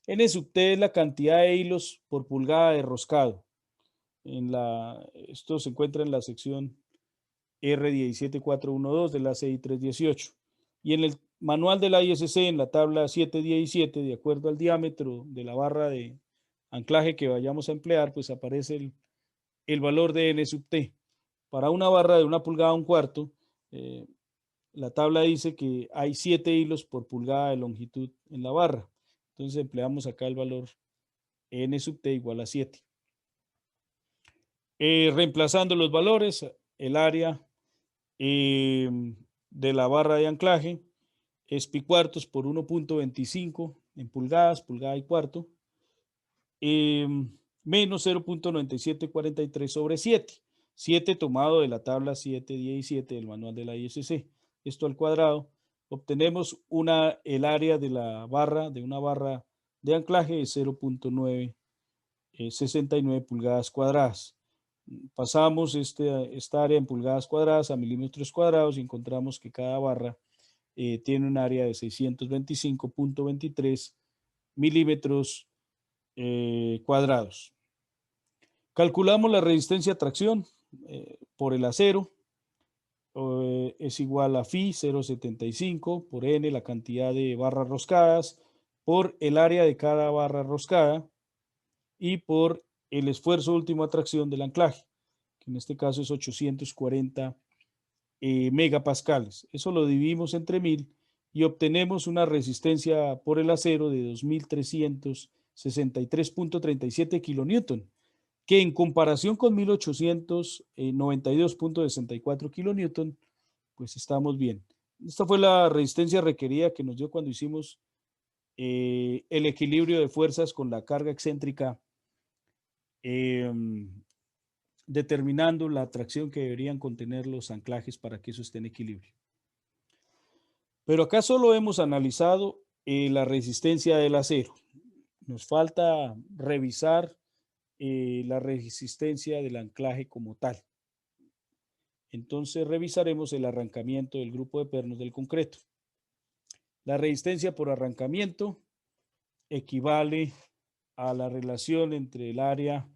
N sub t es la cantidad de hilos por pulgada de roscado. Esto se encuentra en la sección R17412 de la CI 318. Y en el manual de la ISC, en la tabla 717, de acuerdo al diámetro de la barra de anclaje que vayamos a emplear, pues aparece el valor de N sub t. Para una barra de 1 pulgada 1/4, la tabla dice que hay 7 hilos por pulgada de longitud en la barra. Entonces empleamos acá el valor N sub t igual a 7. Reemplazando los valores, el área de la barra de anclaje es pi cuartos por 1.25 en pulgadas, pulgada y cuarto, menos 0.9743 sobre 7. 7 tomado de la tabla 717 del manual de la ISC. Esto al cuadrado. Obtenemos el área de la barra, de una barra de anclaje es 0.969 pulgadas cuadradas. Pasamos esta área en pulgadas cuadradas a milímetros cuadrados y encontramos que cada barra tiene un área de 625.23 milímetros cuadrados. Calculamos la resistencia a tracción por el acero. Es igual a phi 0.75 por n, la cantidad de barras roscadas, por el área de cada barra roscada y por el esfuerzo último de tracción del anclaje, que en este caso es 840 megapascales. Eso lo dividimos entre 1000 y obtenemos una resistencia por el acero de 2363.37 kilonewton, que en comparación con 1892.64 kilonewton, pues estamos bien. Esta fue la resistencia requerida que nos dio cuando hicimos el equilibrio de fuerzas con la carga excéntrica, determinando la tracción que deberían contener los anclajes para que eso esté en equilibrio. Pero acá solo hemos analizado la resistencia del acero. Nos falta revisar la resistencia del anclaje como tal. Entonces revisaremos el arrancamiento del grupo de pernos del concreto. La resistencia por arrancamiento equivale a la relación entre el área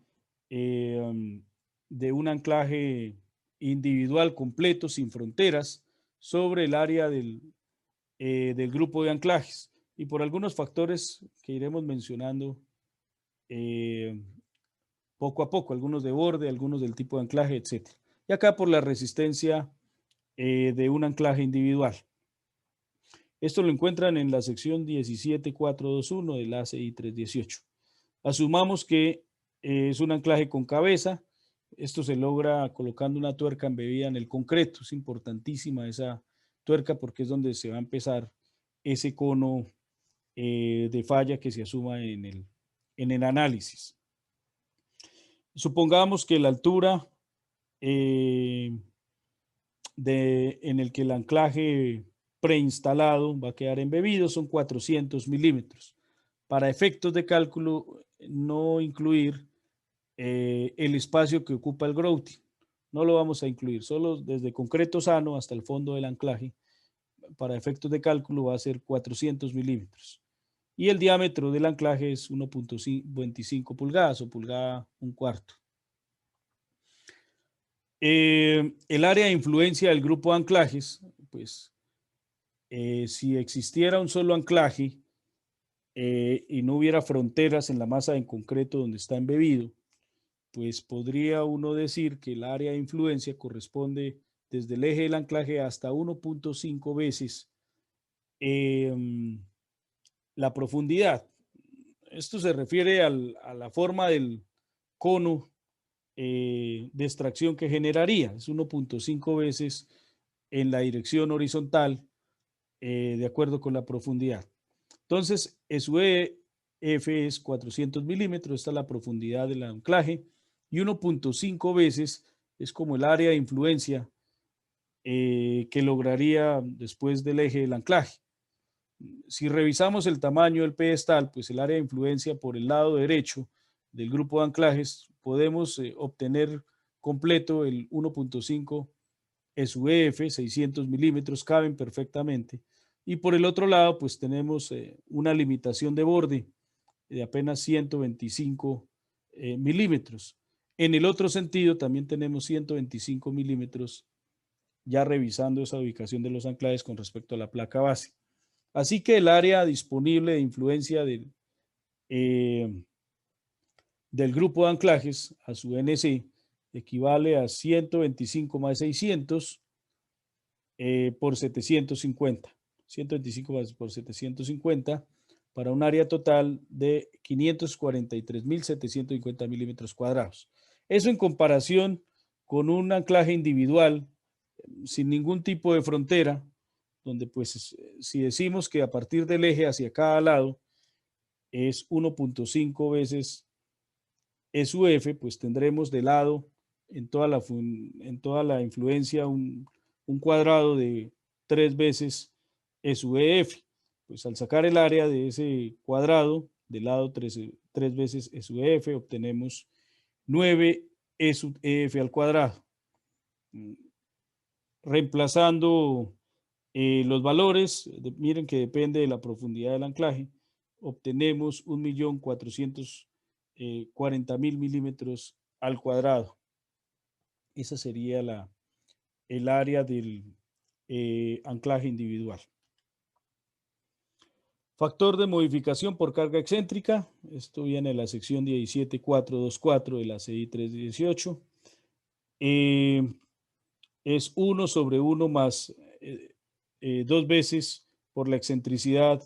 de un anclaje individual completo sin fronteras sobre el área del grupo de anclajes, y por algunos factores que iremos mencionando poco a poco, algunos de borde, algunos del tipo de anclaje, etc. Y acá por la resistencia de un anclaje individual. Esto lo encuentran en la sección 17421 del ACI 318. Asumamos que es un anclaje con cabeza. Esto se logra colocando una tuerca embebida en el concreto. Es importantísima esa tuerca porque es donde se va a empezar ese cono de falla que se asuma en el análisis. Supongamos que la altura en el que el anclaje preinstalado va a quedar embebido son 400 milímetros. Para efectos de cálculo, no incluir el espacio que ocupa el grouting. No lo vamos a incluir, solo desde concreto sano hasta el fondo del anclaje. Para efectos de cálculo va a ser 400 milímetros. Y el diámetro del anclaje es 1.25 pulgadas o pulgada 1/4. El área de influencia del grupo de anclajes, pues si existiera un solo anclaje y no hubiera fronteras en la masa en concreto donde está embebido, pues podría uno decir que el área de influencia corresponde desde el eje del anclaje hasta 1.5 veces la profundidad. Esto se refiere a la forma del cono de extracción que generaría. Es 1.5 veces en la dirección horizontal de acuerdo con la profundidad. Entonces, SUEF es 400 milímetros, esta es la profundidad del anclaje, y 1.5 veces es como el área de influencia que lograría después del eje del anclaje. Si revisamos el tamaño del pedestal, pues el área de influencia por el lado derecho del grupo de anclajes, podemos obtener completo el 1.5 SUEF, 600 milímetros, caben perfectamente. Y por el otro lado, pues tenemos una limitación de borde de apenas 125 milímetros. En el otro sentido, también tenemos 125 milímetros, ya revisando esa ubicación de los anclajes con respecto a la placa base. Así que el área disponible de influencia del grupo de anclajes a su NC equivale a 125 más 600 por 750. 125 por 750 para un área total de 543.750 milímetros cuadrados. Eso en comparación con un anclaje individual sin ningún tipo de frontera, donde pues si decimos que a partir del eje hacia cada lado es 1.5 veces SUF, pues tendremos de lado en toda la influencia un cuadrado de 3 veces SUF. Pues al sacar el área de ese cuadrado del lado 3 veces E sub F, obtenemos 9 E sub EF al cuadrado. Reemplazando los valores, miren que depende de la profundidad del anclaje, obtenemos 1.440.000 milímetros al cuadrado. Esa sería el área del anclaje individual. Factor de modificación por carga excéntrica. Esto viene de la sección 17.424 de la CI 318. Es 1 sobre 1 más 2 veces por la excentricidad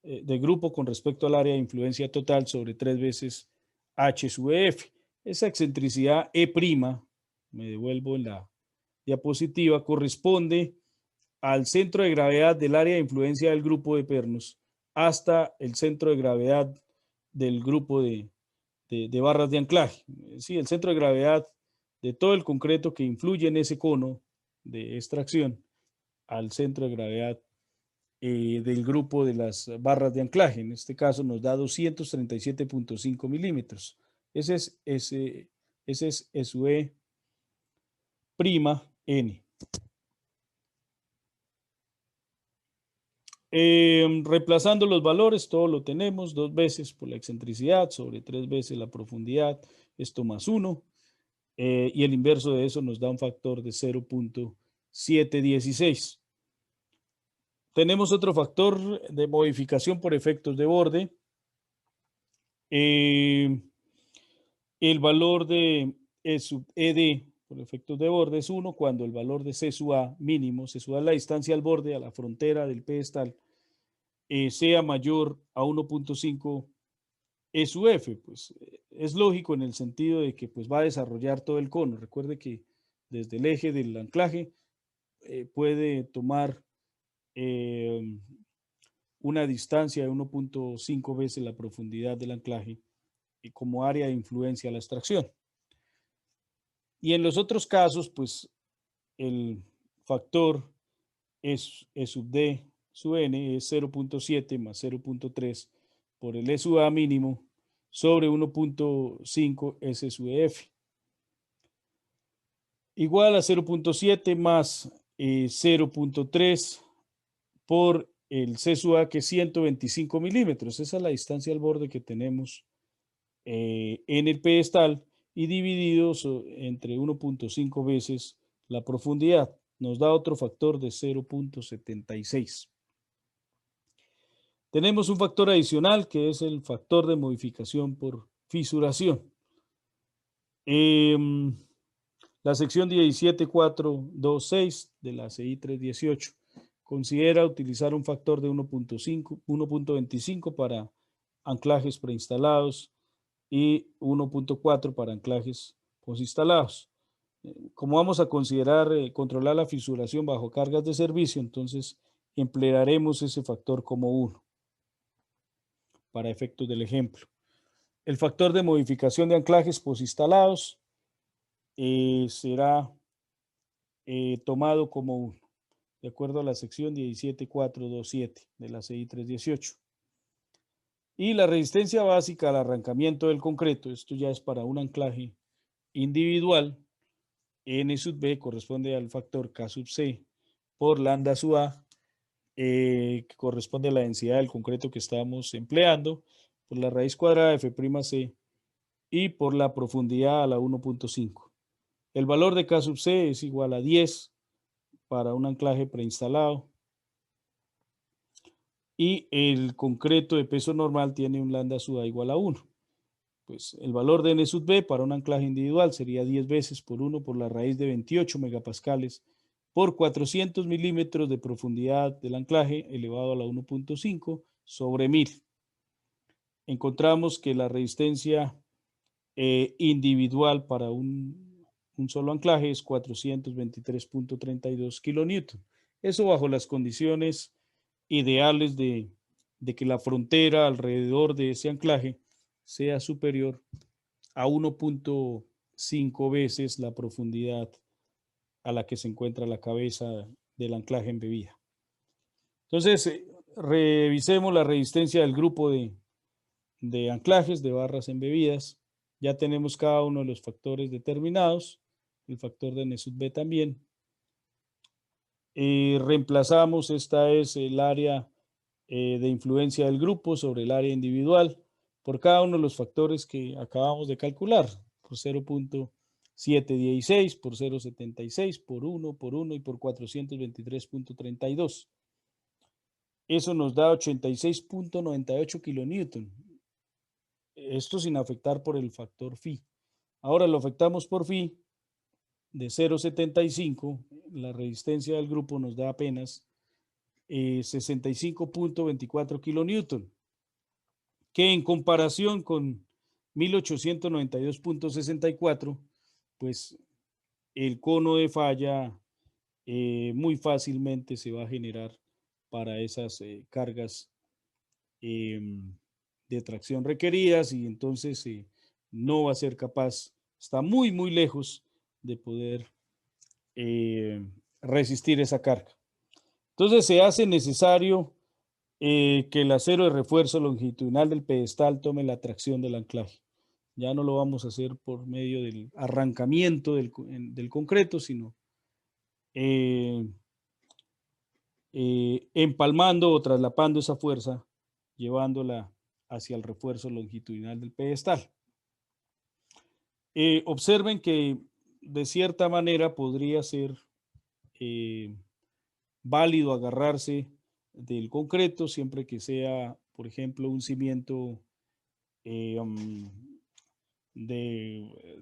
de grupo con respecto al área de influencia total sobre 3 veces H sub F. Esa excentricidad E', me devuelvo en la diapositiva, corresponde al centro de gravedad del área de influencia del grupo de pernos hasta el centro de gravedad del grupo de barras de anclaje. Sí, el centro de gravedad de todo el concreto que influye en ese cono de extracción al centro de gravedad del grupo de las barras de anclaje. En este caso nos da 237.5 milímetros. Ese es su E' N. Reemplazando los valores, todo lo tenemos 2 veces por la excentricidad sobre 3 veces la profundidad, esto más 1, y el inverso de eso nos da un factor de 0.716. Tenemos otro factor de modificación por efectos de borde. El valor de E sub ED por efectos de borde es 1 cuando el valor de C sub A mínimo, C sub A es la distancia al borde, a la frontera del pedestal, sea mayor a 1.5 E sub F. Pues es lógico en el sentido de que pues, va a desarrollar todo el cono. Recuerde que desde el eje del anclaje puede tomar una distancia de 1.5 veces la profundidad del anclaje como área de influencia a la extracción. Y en los otros casos, pues el factor E sub D sub N es 0.7 más 0.3 por el E sub A mínimo sobre 1.5 S sub F. Igual a 0.7 más 0.3 por el C sub A, que es 125 milímetros. Esa es la distancia al borde que tenemos en el pedestal y dividido entre 1.5 veces la profundidad. Nos da otro factor de 0.76. Tenemos un factor adicional que es el factor de modificación por fisuración. La sección 17.426 de la CI 318 considera utilizar un factor de 1.25 para anclajes preinstalados y 1.4 para anclajes postinstalados. Como vamos a considerar controlar la fisuración bajo cargas de servicio, entonces emplearemos ese factor como 1 para efectos del ejemplo. El factor de modificación de anclajes postinstalados será tomado como 1, de acuerdo a la sección 17.427 de la CI 318. Y la resistencia básica al arrancamiento del concreto, esto ya es para un anclaje individual, N sub B corresponde al factor K sub C por lambda sub A, que corresponde a la densidad del concreto que estamos empleando, por la raíz cuadrada de F'(C) y por la profundidad a la 1.5. El valor de K sub C es igual a 10 para un anclaje preinstalado y el concreto de peso normal tiene un lambda sub A igual a 1. Pues el valor de N sub B para un anclaje individual sería 10 veces por 1 por la raíz de 28 megapascales por 400 milímetros de profundidad del anclaje elevado a la 1.5 sobre 1000. Encontramos que la resistencia individual para un solo anclaje es 423.32 kilonewton. Eso bajo las condiciones ideales de que la frontera alrededor de ese anclaje sea superior a 1.5 veces la profundidad a la que se encuentra la cabeza del anclaje embebida. Entonces, revisemos la resistencia del grupo de de anclajes de barras embebidas. Ya tenemos cada uno de los factores determinados, el factor de NSUB también. Reemplazamos, esta es el área de influencia del grupo sobre el área individual por cada uno de los factores que acabamos de calcular, por 0.716, por 0.76, por 1 y por 423.32. Eso nos da 86.98 kilonewton. Esto sin afectar por el factor phi. Ahora lo afectamos por phi de 0.75, la resistencia del grupo nos da apenas 65.24 kilonewton, que en comparación con 1892.64, pues el cono de falla muy fácilmente se va a generar para esas cargas de tracción requeridas, y entonces no va a ser capaz, está muy, muy lejos de poder resistir esa carga. Entonces se hace necesario que el acero de refuerzo longitudinal del pedestal tome la tracción del anclaje. Ya no lo vamos a hacer por medio del arrancamiento del concreto, sino empalmando o traslapando esa fuerza, llevándola hacia el refuerzo longitudinal del pedestal. Observen que de cierta manera podría ser válido agarrarse del concreto siempre que sea, por ejemplo, un cimiento de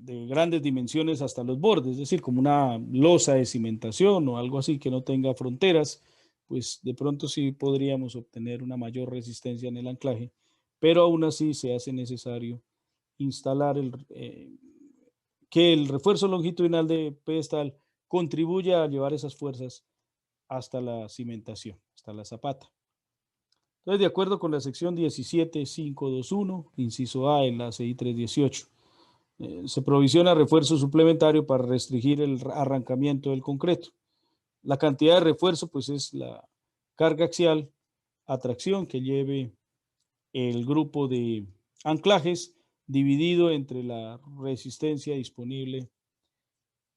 grandes dimensiones hasta los bordes, es decir, como una losa de cimentación o algo así que no tenga fronteras, pues de pronto sí podríamos obtener una mayor resistencia en el anclaje, pero aún así se hace necesario instalar que el refuerzo longitudinal de pedestal contribuya a llevar esas fuerzas hasta la cimentación, hasta la zapata. Entonces, de acuerdo con la sección 17521, inciso A en la CI 318, se provisiona refuerzo suplementario para restringir el arrancamiento del concreto. La cantidad de refuerzo, pues, es la carga axial a tracción que lleve el grupo de anclajes dividido entre la resistencia disponible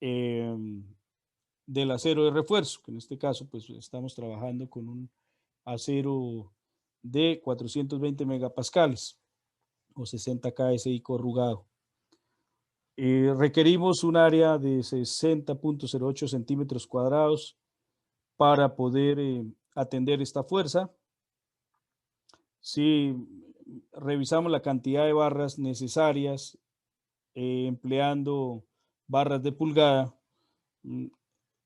del acero de refuerzo, que en este caso, pues, estamos trabajando con un acero de 420 megapascales o 60 KSI corrugado. Requerimos un área de 60.08 centímetros cuadrados para poder atender esta fuerza. Si revisamos la cantidad de barras necesarias empleando barras de pulgada,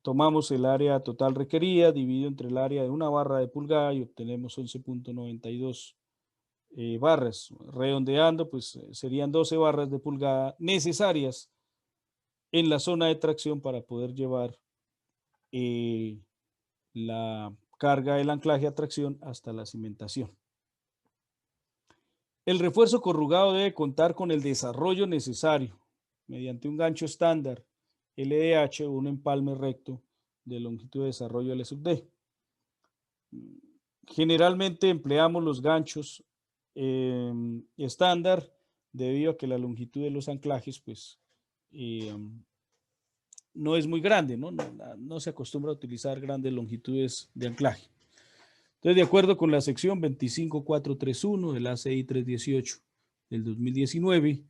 tomamos el área total requerida, dividido entre el área de una barra de pulgada y obtenemos 11.92 barras. Redondeando, pues serían 12 barras de pulgada necesarias en la zona de tracción para poder llevar la carga del anclaje a tracción hasta la cimentación. El refuerzo corrugado debe contar con el desarrollo necesario mediante un gancho estándar LDH o un empalme recto de longitud de desarrollo L sub D. Generalmente empleamos los ganchos estándar debido a que la longitud de los anclajes pues no es muy grande, no se acostumbra a utilizar grandes longitudes de anclaje. Entonces, de acuerdo con la sección 25431 del ACI 318 del 2019,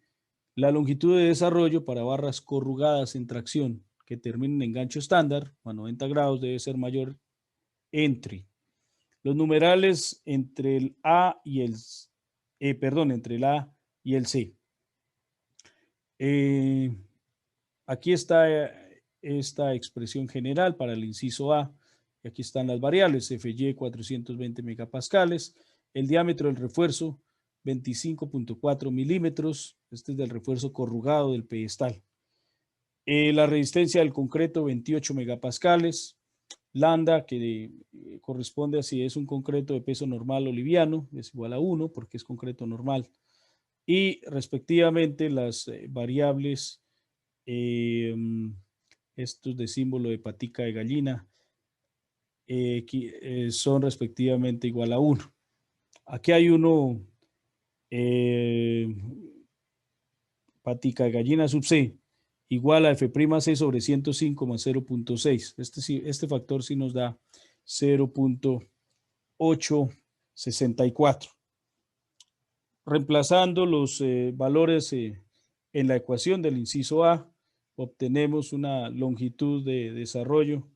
la longitud de desarrollo para barras corrugadas en tracción que terminen en gancho estándar a 90 grados debe ser mayor entre los numerales entre el A y el entre el A y el C. Aquí está esta expresión general para el inciso A. Y aquí están las variables, FY 420 megapascales, el diámetro del refuerzo 25.4 milímetros, este es del refuerzo corrugado del pedestal. La resistencia del concreto 28 megapascales, lambda que corresponde a si es un concreto de peso normal o liviano, es igual a 1 porque es concreto normal. Y respectivamente las variables, estos de símbolo de patica de gallina, son respectivamente igual a 1. Aquí hay uno patica de gallina sub C, igual a F'C sobre 105 más 0.6. Este factor sí nos da 0.864. Reemplazando los valores en la ecuación del inciso A, obtenemos una longitud de desarrollo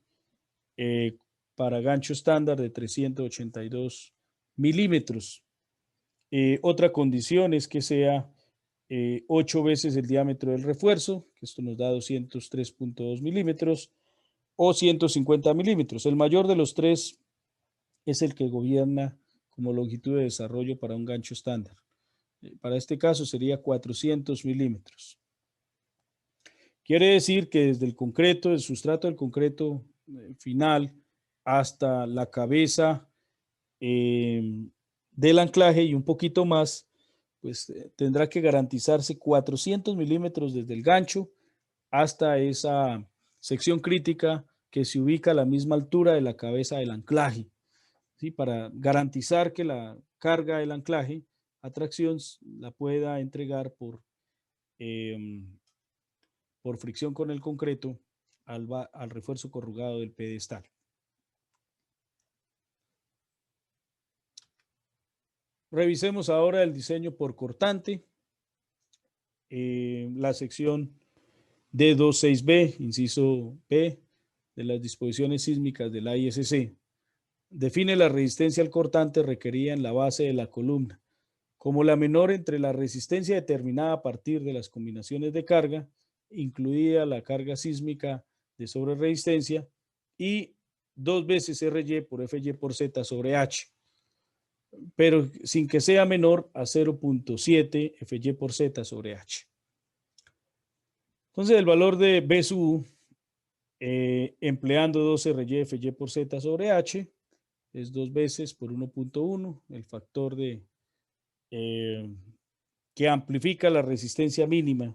para gancho estándar de 382 milímetros. Otra condición es que sea 8 veces el diámetro del refuerzo, que esto nos da 203.2 milímetros, o 150 milímetros. El mayor de los tres es el que gobierna como longitud de desarrollo para un gancho estándar. Para este caso sería 400 milímetros. Quiere decir que desde el concreto, el sustrato del concreto final, hasta la cabeza del anclaje y un poquito más, pues tendrá que garantizarse 400 milímetros desde el gancho hasta esa sección crítica que se ubica a la misma altura de la cabeza del anclaje, ¿sí? Para garantizar que la carga del anclaje a tracción la pueda entregar por fricción con el concreto al refuerzo corrugado del pedestal. Revisemos ahora el diseño por cortante. La sección D26B, inciso B, de las disposiciones sísmicas de la ISC, define la resistencia al cortante requerida en la base de la columna como la menor entre la resistencia determinada a partir de las combinaciones de carga, incluida la carga sísmica de sobreresistencia, y 2 veces RY por FY por Z sobre H, pero sin que sea menor a 0.7 FY por Z sobre H. Entonces el valor de B sub U, empleando 2 RY FY por Z sobre H, es 2 veces por 1.1, el factor de que amplifica la resistencia mínima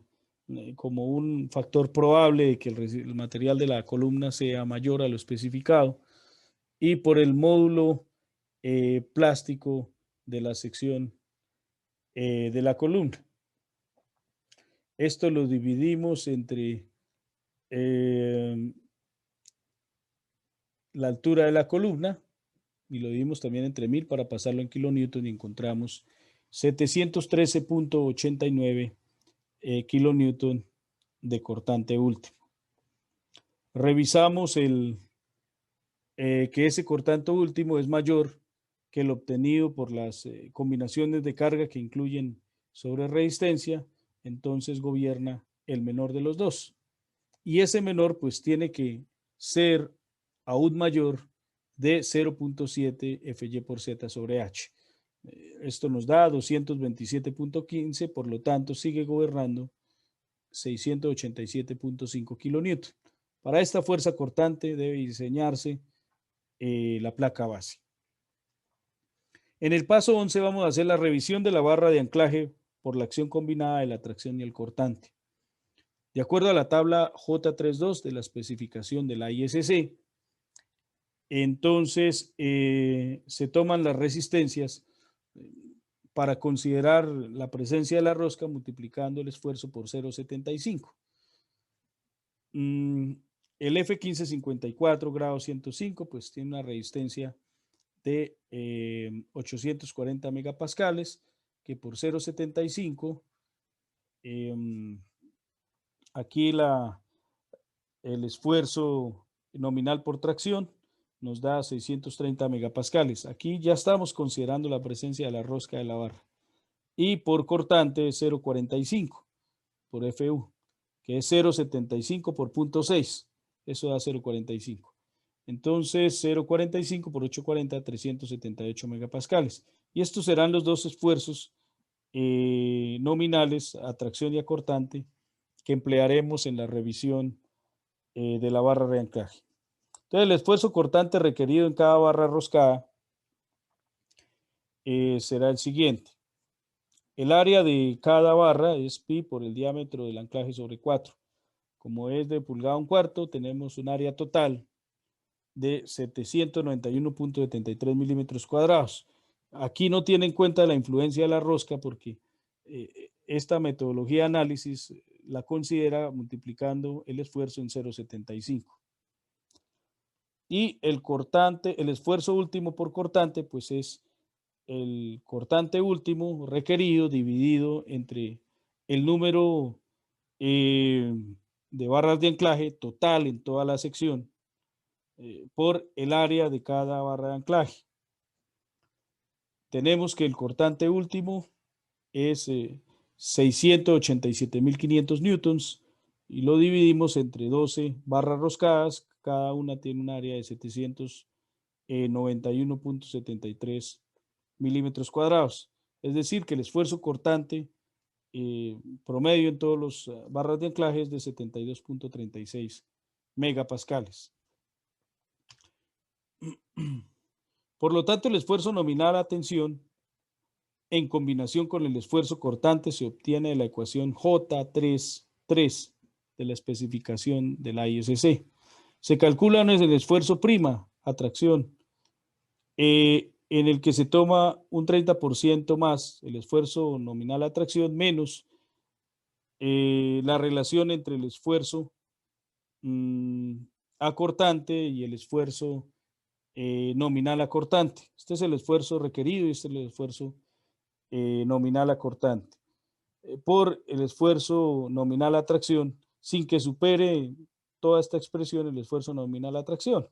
como un factor probable de que el material de la columna sea mayor a lo especificado, y por el módulo plástico de la sección de la columna. Esto lo dividimos entre la altura de la columna y lo dividimos también entre 1000 para pasarlo en kilonewton y encontramos 713.89 kilonewton de cortante último. Revisamos que ese cortante último es mayor que el obtenido por las combinaciones de carga que incluyen sobreresistencia, entonces gobierna el menor de los dos. Y ese menor pues tiene que ser aún mayor de 0.7 FY por Z sobre H. Esto nos da 227.15, por lo tanto sigue gobernando 687.5 kilonewton. Para esta fuerza cortante debe diseñarse la placa base. En el paso 11 vamos a hacer la revisión de la barra de anclaje por la acción combinada de la tracción y el cortante. De acuerdo a la tabla J32 de la especificación de la ISC, entonces se toman las resistencias para considerar la presencia de la rosca multiplicando el esfuerzo por 0.75. El F1554 grado 105 pues tiene una resistencia de 840 megapascales, que por 0.75 aquí el esfuerzo nominal por tracción nos da 630 megapascales. Aquí ya estamos considerando la presencia de la rosca de la barra. Y por cortante 0.45 por FU, que es 0.75 por 0.6. Eso da 0.45. Entonces 0.45 por 840, 378 megapascales. Y estos serán los dos esfuerzos nominales a tracción y a cortante que emplearemos en la revisión de la barra de anclaje. Entonces el esfuerzo cortante requerido en cada barra roscada será el siguiente. El área de cada barra es pi por el diámetro del anclaje sobre 4. Como es de pulgada un cuarto, tenemos un área total de 791.73 milímetros cuadrados. Aquí no tiene en cuenta la influencia de la rosca porque esta metodología de análisis la considera multiplicando el esfuerzo en 0,75. Y el cortante, el esfuerzo último por cortante, pues es el cortante último requerido dividido entre el número de barras de anclaje total en toda la sección por el área de cada barra de anclaje. Tenemos que el cortante último es 687.500 newtons y lo dividimos entre 12 barras roscadas, cada una tiene un área de 791.73 milímetros cuadrados. Es decir, que el esfuerzo cortante promedio en todos los barras de anclaje es de 72.36 megapascales. Por lo tanto, el esfuerzo nominal a tensión en combinación con el esfuerzo cortante se obtiene de la ecuación J33 de la especificación de la ISC. Se calcula el esfuerzo prima, atracción, en el que se toma un 30% más el esfuerzo nominal atracción menos la relación entre el esfuerzo acortante y el esfuerzo nominal acortante. Este es el esfuerzo requerido y este es el esfuerzo nominal acortante. Por el esfuerzo nominal atracción sin que supere toda esta expresión el esfuerzo nominal atracción.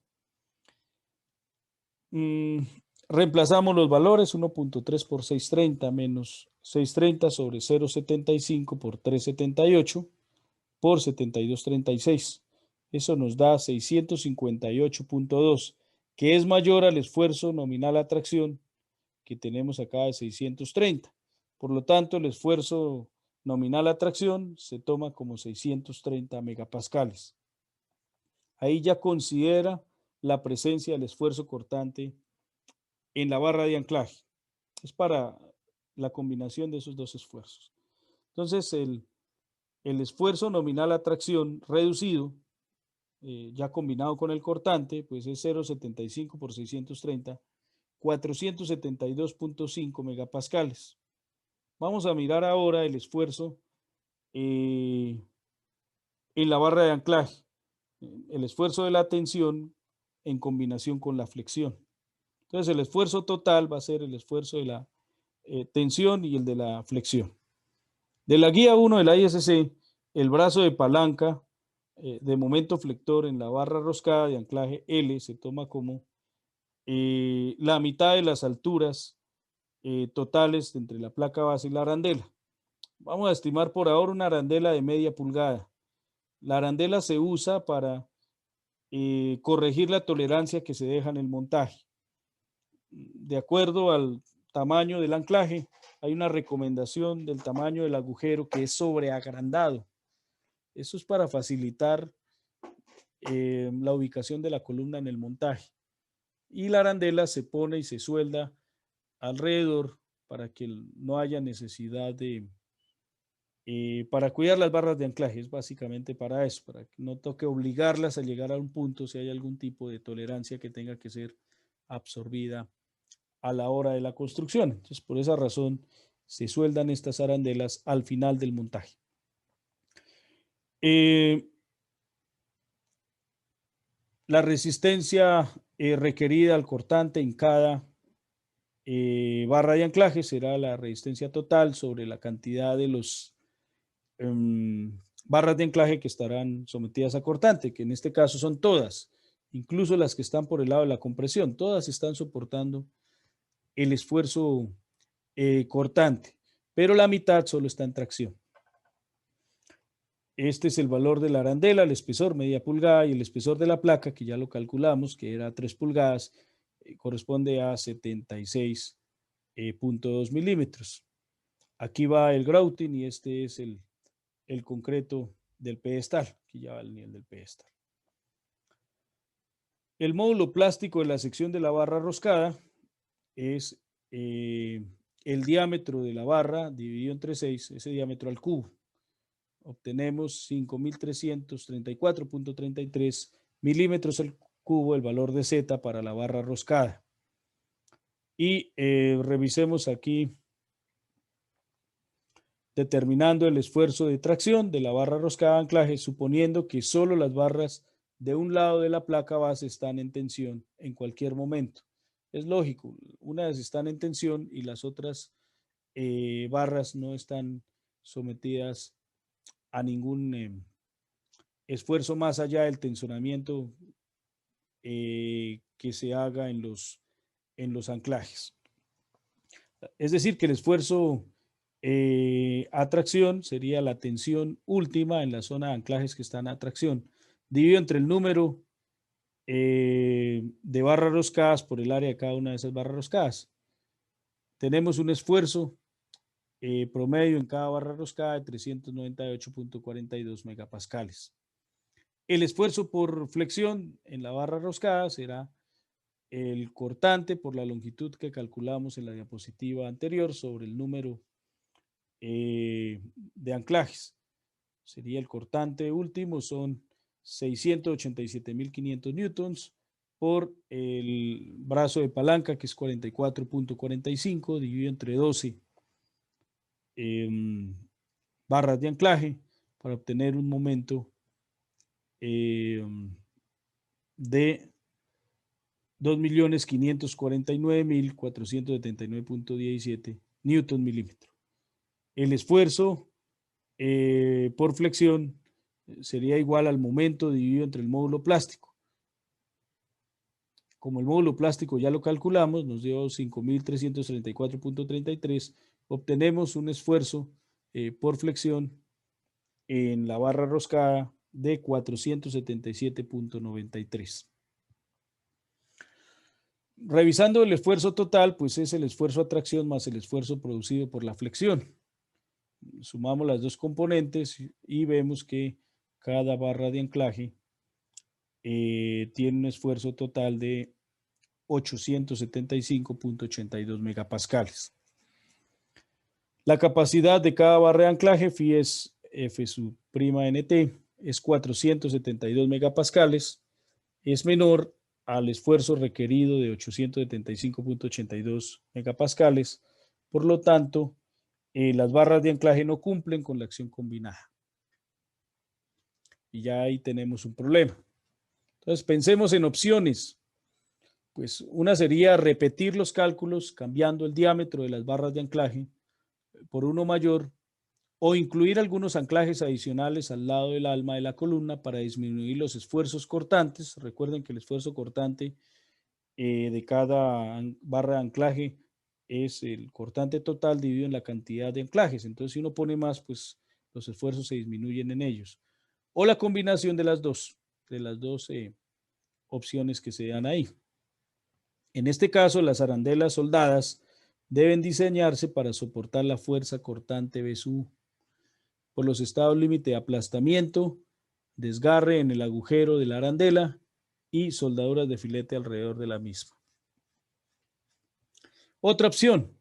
Reemplazamos los valores 1.3 por 630 menos 630 sobre 0.75 por 378 por 72.36. Eso nos da 658.2, que es mayor al esfuerzo nominal atracción que tenemos acá de 630. Por lo tanto, el esfuerzo nominal atracción se toma como 630 megapascales. Ahí ya considera la presencia del esfuerzo cortante en la barra de anclaje. Es para la combinación de esos dos esfuerzos. Entonces, el esfuerzo nominal atracción reducido, ya combinado con el cortante, pues es 0,75 por 630, 472.5 megapascales. Vamos a mirar ahora el esfuerzo en la barra de anclaje, el esfuerzo de la tensión en combinación con la flexión. Entonces, el esfuerzo total va a ser el esfuerzo de la tensión y el de la flexión. De la guía 1 de la ISC, el brazo de palanca de momento flector en la barra roscada de anclaje L se toma como la mitad de las alturas totales entre la placa base y la arandela. Vamos a estimar por ahora una arandela de media pulgada. La arandela se usa para corregir la tolerancia que se deja en el montaje. De acuerdo al tamaño del anclaje, hay una recomendación del tamaño del agujero que es sobreagrandado. Eso es para facilitar la ubicación de la columna en el montaje. Y la arandela se pone y se suelda alrededor para que no haya necesidad de, para cuidar las barras de anclaje, es básicamente para eso, para que no toque obligarlas a llegar a un punto si hay algún tipo de tolerancia que tenga que ser absorbida a la hora de la construcción. Entonces, por esa razón, se sueldan estas arandelas al final del montaje. La resistencia requerida al cortante en cada barra de anclaje será la resistencia total sobre la cantidad de los barras de anclaje que estarán sometidas a cortante, que en este caso son todas, incluso las que están por el lado de la compresión, todas están soportando el esfuerzo cortante, pero la mitad solo está en tracción. Este es el valor de la arandela, el espesor media pulgada y el espesor de la placa, que ya lo calculamos, que era 3 pulgadas, corresponde a 76.2 milímetros. Aquí va el grouting y este es el concreto del pedestal, que ya va al nivel del pedestal. El módulo plástico de la sección de la barra roscada es el diámetro de la barra dividido entre 6, ese diámetro al cubo. Obtenemos 5.334.33 milímetros al cubo el valor de Z para la barra roscada. Y revisemos aquí, determinando el esfuerzo de tracción de la barra roscada de anclaje, suponiendo que solo las barras de un lado de la placa base están en tensión en cualquier momento. Es lógico, unas están en tensión y las otras barras no están sometidas a ningún esfuerzo más allá del tensionamiento que se haga en los anclajes. Es decir, que el esfuerzo a tracción sería la tensión última en la zona de anclajes que están a tracción, dividido entre el número de barras roscadas por el área de cada una de esas barras roscadas. Tenemos un esfuerzo promedio en cada barra roscada de 398.42 megapascales. El esfuerzo por flexión en la barra roscada será el cortante por la longitud que calculamos en la diapositiva anterior sobre el número de anclajes. Sería el cortante último, son 687.500 newtons por el brazo de palanca, que es 44.45, dividido entre 12 barras de anclaje, para obtener un momento de 2.549.479.17 newton milímetro. El esfuerzo por flexión sería igual al momento dividido entre el módulo plástico. Como el módulo plástico ya lo calculamos, nos dio 5.334.33, obtenemos un esfuerzo por flexión en la barra roscada de 477.93. Revisando el esfuerzo total, pues es el esfuerzo a tracción más el esfuerzo producido por la flexión. Sumamos las dos componentes y vemos que cada barra de anclaje tiene un esfuerzo total de 875.82 megapascales. La capacidad de cada barra de anclaje, phi es F sub prima NT, es 472 megapascales, es menor al esfuerzo requerido de 875.82 megapascales, por lo tanto, las barras de anclaje no cumplen con la acción combinada. Y ya ahí tenemos un problema. Entonces, pensemos en opciones. Pues una sería repetir los cálculos cambiando el diámetro de las barras de anclaje por uno mayor, o incluir algunos anclajes adicionales al lado del alma de la columna para disminuir los esfuerzos cortantes. Recuerden que el esfuerzo cortante de cada barra de anclaje es el cortante total dividido en la cantidad de anclajes. Entonces, si uno pone más, pues los esfuerzos se disminuyen en ellos. O la combinación de las dos opciones que se dan ahí. En este caso, las arandelas soldadas deben diseñarse para soportar la fuerza cortante BSU por los estados límite de aplastamiento, desgarre en el agujero de la arandela y soldaduras de filete alrededor de la misma. Otra opción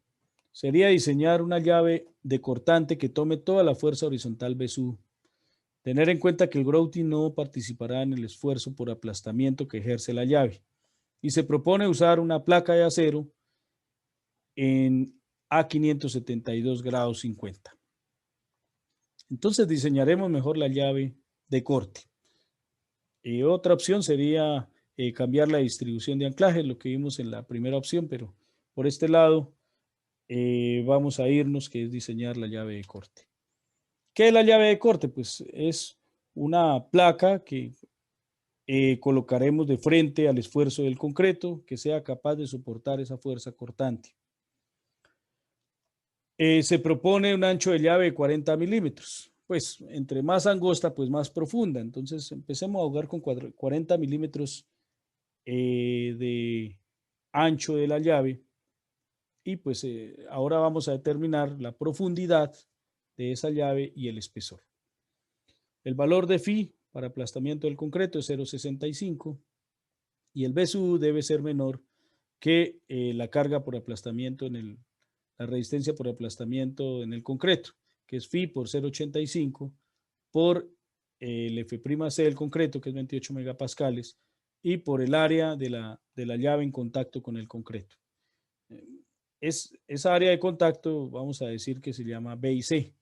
sería diseñar una llave de cortante que tome toda la fuerza horizontal BSU. Tener en cuenta que el grouting no participará en el esfuerzo por aplastamiento que ejerce la llave y se propone usar una placa de acero en A572 grados 50. Entonces diseñaremos mejor la llave de corte. Otra opción sería cambiar la distribución de anclaje, lo que vimos en la primera opción, pero por este lado vamos a irnos, que es diseñar la llave de corte. ¿Qué es la llave de corte? Pues es una placa que colocaremos de frente al esfuerzo del concreto que sea capaz de soportar esa fuerza cortante. Se propone un ancho de llave de 40 milímetros. Pues entre más angosta, pues más profunda. Entonces empecemos a jugar con 40 milímetros de ancho de la llave. Y pues ahora vamos a determinar la profundidad de esa llave y el espesor. El valor de phi para aplastamiento del concreto es 0,65 y el BSU debe ser menor que la carga por aplastamiento la resistencia por aplastamiento en el concreto, que es phi por 0,85 por el F'C del concreto, que es 28 megapascales, y por el área de la llave en contacto con el concreto. Esa área de contacto, vamos a decir que se llama B y C.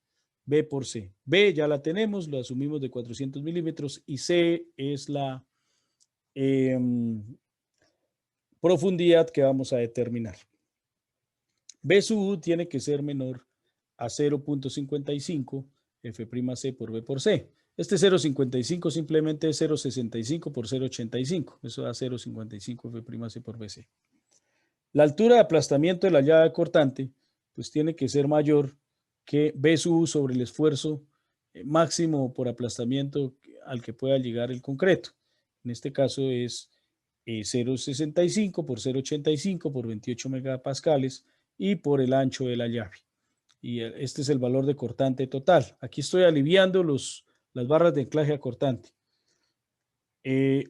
B por C. B ya la tenemos, lo asumimos de 400 milímetros y C es la profundidad que vamos a determinar. B sub U tiene que ser menor a 0.55 F'C por B por C. Este 0.55 simplemente es 0.65 por 0.85. Eso da 0.55 F'C por BC. La altura de aplastamiento de la llave cortante pues tiene que ser mayor que B sub U sobre el esfuerzo máximo por aplastamiento al que pueda llegar el concreto. En este caso es 0.65 por 0.85 por 28 megapascales y por el ancho de la llave. Y este es el valor de cortante total. Aquí estoy aliviando las barras de anclaje a cortante.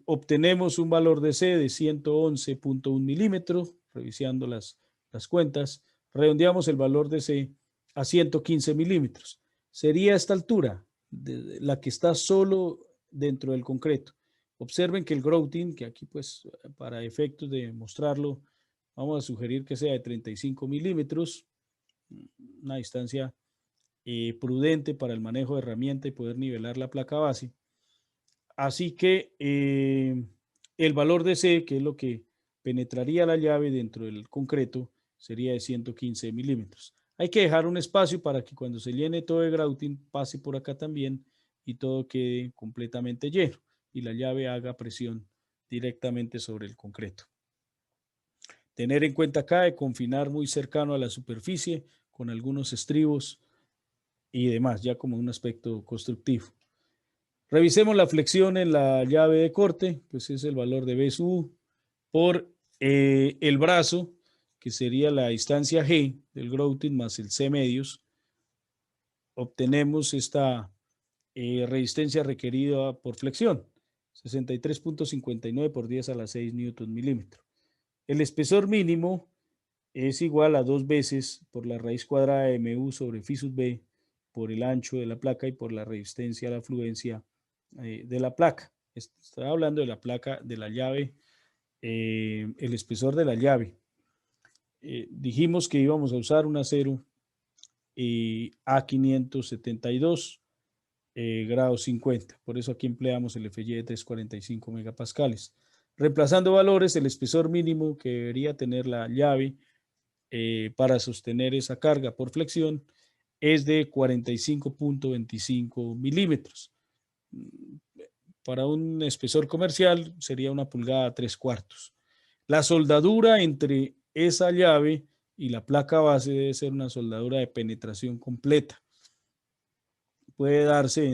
Obtenemos un valor de C de 111.1 milímetros, revisando las cuentas. Redondeamos el valor de C a 115 milímetros. Sería esta altura, la que está solo dentro del concreto. Observen que el grouting, que aquí pues para efectos de mostrarlo, vamos a sugerir que sea de 35 milímetros, una distancia prudente para el manejo de herramienta y poder nivelar la placa base. Así que el valor de C, que es lo que penetraría la llave dentro del concreto, sería de 115 milímetros. Hay que dejar un espacio para que cuando se llene todo el grouting pase por acá también y todo quede completamente lleno y la llave haga presión directamente sobre el concreto. Tener en cuenta acá de confinar muy cercano a la superficie con algunos estribos y demás, ya como un aspecto constructivo. Revisemos la flexión en la llave de corte, pues es el valor de B sub U por el brazo, que sería la distancia G del grouting más el C medios. Obtenemos esta resistencia requerida por flexión, 63.59 por 10 a la 6 newton milímetro. El espesor mínimo es igual a 2 veces por la raíz cuadrada de MU sobre phi sub B por el ancho de la placa y por la resistencia a la fluencia de la placa. Estoy hablando de la placa de la llave, el espesor de la llave. Dijimos que íbamos a usar un acero A572 grados 50. Por eso aquí empleamos el FY de 345 megapascales. Reemplazando valores, el espesor mínimo que debería tener la llave para sostener esa carga por flexión es de 45.25 milímetros. Para un espesor comercial sería una pulgada 3/4. La soldadura entre esa llave y la placa base debe ser una soldadura de penetración completa. Puede darse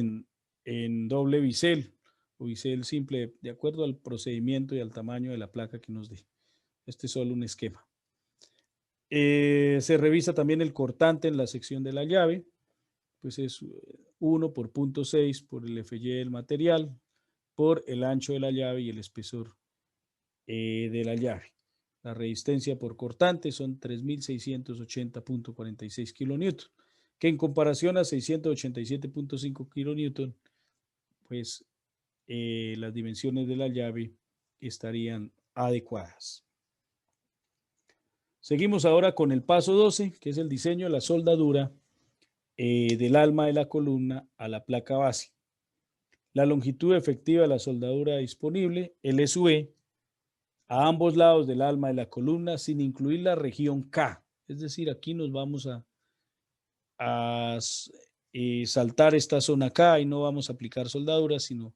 en doble bisel o bisel simple, de acuerdo al procedimiento y al tamaño de la placa que nos dé. Este es solo un esquema. Se revisa también el cortante en la sección de la llave, pues es 1 por 0.6 por el FY del material, por el ancho de la llave y el espesor de la llave. La resistencia por cortante son 3.680.46 kilonewton, que en comparación a 687.5 kilonewton, pues las dimensiones de la llave estarían adecuadas. Seguimos ahora con el paso 12, que es el diseño de la soldadura del alma de la columna a la placa base. La longitud efectiva de la soldadura disponible, LSUE, a ambos lados del alma de la columna sin incluir la región K. Es decir, aquí nos vamos a saltar esta zona K y no vamos a aplicar soldadura, sino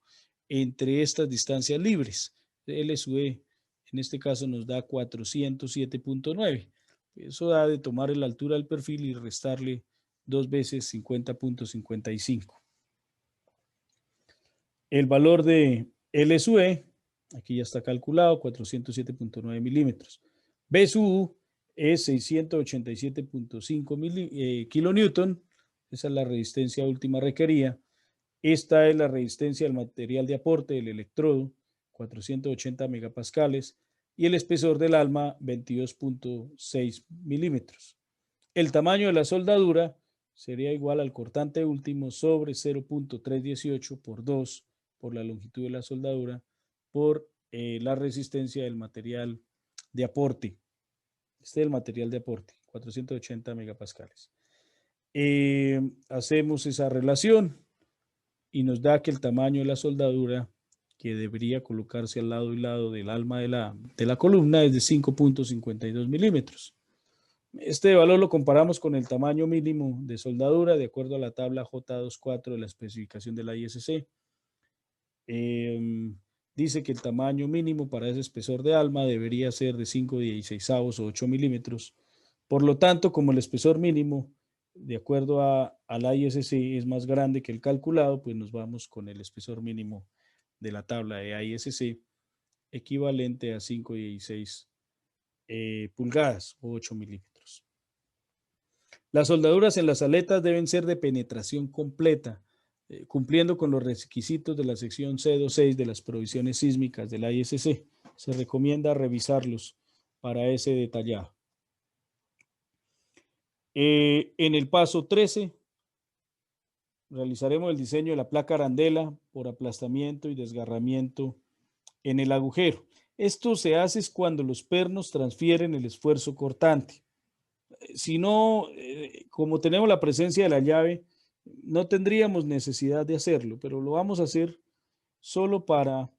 entre estas distancias libres. LSUE en este caso nos da 407.9. Eso da de tomar la altura del perfil y restarle 2 veces 50.55. El valor de LSUE, aquí ya está calculado, 407.9 milímetros. B sub U es 687.5 kilonewton. Esa es la resistencia última requerida. Esta es la resistencia del material de aporte del electrodo, 480 megapascales, y el espesor del alma, 22.6 milímetros. El tamaño de la soldadura sería igual al cortante último sobre 0.318 por 2 por la longitud de la soldadura por la resistencia del material de aporte. Este es el material de aporte, 480 megapascales. Hacemos esa relación y nos da que el tamaño de la soldadura que debería colocarse al lado y lado del alma de la columna es de 5.52 milímetros. Este valor lo comparamos con el tamaño mínimo de soldadura de acuerdo a la tabla J24 de la especificación de la ISC. Dice que el tamaño mínimo para ese espesor de alma debería ser de 5/16 o 8 milímetros. Por lo tanto, como el espesor mínimo, de acuerdo a la ISC, es más grande que el calculado, pues nos vamos con el espesor mínimo de la tabla de ISC, equivalente a 5/16 pulgadas o 8 milímetros. Las soldaduras en las aletas deben ser de penetración completa, cumpliendo con los requisitos de la sección C26 de las provisiones sísmicas de la ISC. Se recomienda revisarlos para ese detallado. En el paso 13, realizaremos el diseño de la placa arandela por aplastamiento y desgarramiento en el agujero. Esto se hace cuando los pernos transfieren el esfuerzo cortante. Si no, como tenemos la presencia de la llave, no tendríamos necesidad de hacerlo, pero lo vamos a hacer solo para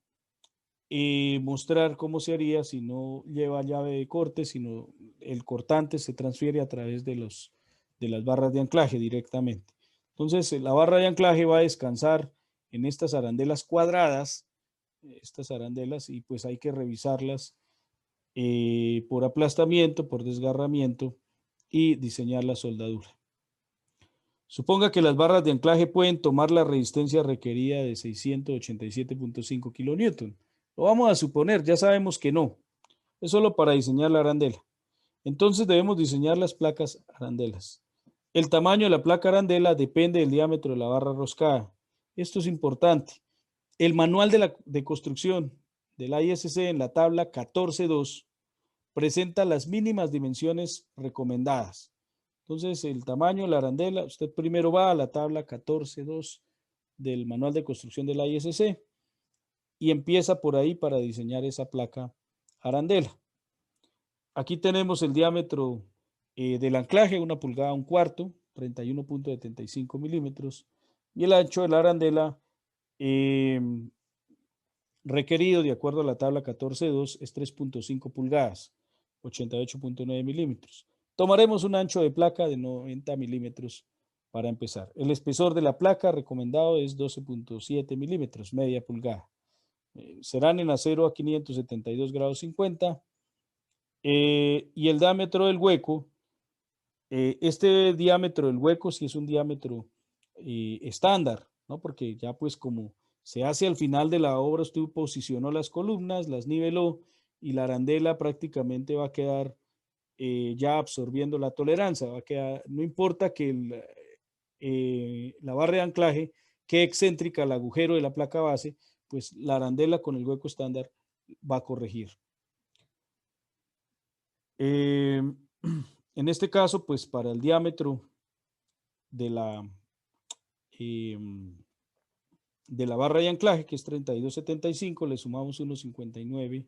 mostrar cómo se haría si no lleva llave de corte, sino el cortante se transfiere a través de las barras de anclaje directamente. Entonces, la barra de anclaje va a descansar en estas arandelas cuadradas, estas arandelas, y pues hay que revisarlas por aplastamiento, por desgarramiento y diseñar la soldadura. Suponga que las barras de anclaje pueden tomar la resistencia requerida de 687.5 kilonewton. Lo vamos a suponer, ya sabemos que no. Es solo para diseñar la arandela. Entonces debemos diseñar las placas arandelas. El tamaño de la placa arandela depende del diámetro de la barra roscada. Esto es importante. El manual de construcción de la ISC en la tabla 14.2 presenta las mínimas dimensiones recomendadas. Entonces, el tamaño de la arandela, usted primero va a la tabla 14.2 del manual de construcción de la ISC y empieza por ahí para diseñar esa placa arandela. Aquí tenemos el diámetro del anclaje, 1 pulgada 1/4, 31.75 milímetros, y el ancho de la arandela requerido de acuerdo a la tabla 14.2 es 3.5 pulgadas, 88.9 milímetros. Tomaremos un ancho de placa de 90 milímetros para empezar. El espesor de la placa recomendado es 12.7 milímetros, media pulgada. Serán en acero a 572 grados 50. Y el diámetro del hueco, este diámetro del hueco sí es un diámetro estándar, ¿no? Porque ya pues como se hace al final de la obra, usted posicionó las columnas, las niveló y la arandela prácticamente va a quedar ya absorbiendo la tolerancia, va a quedar, no importa que la barra de anclaje quede excéntrica al agujero de la placa base, pues la arandela con el hueco estándar va a corregir. En este caso, pues para el diámetro de la barra de anclaje, que es 32.75, le sumamos unos 59.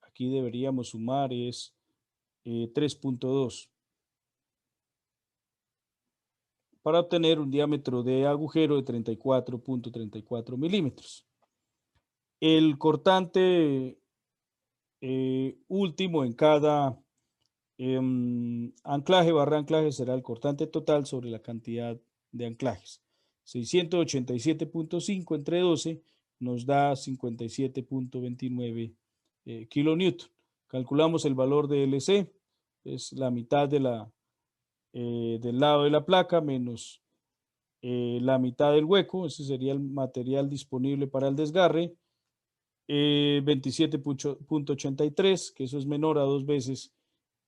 Aquí deberíamos sumar es 3.2 para obtener un diámetro de agujero de 34.34 milímetros. El cortante último en cada anclaje, barra de anclaje, será el cortante total sobre la cantidad de anclajes. 687.5 entre 12 nos da 57.29 kilonewton. Calculamos el valor de LC, es la mitad de del lado de la placa menos la mitad del hueco, ese sería el material disponible para el desgarre, 27.83, que eso es menor a 2 veces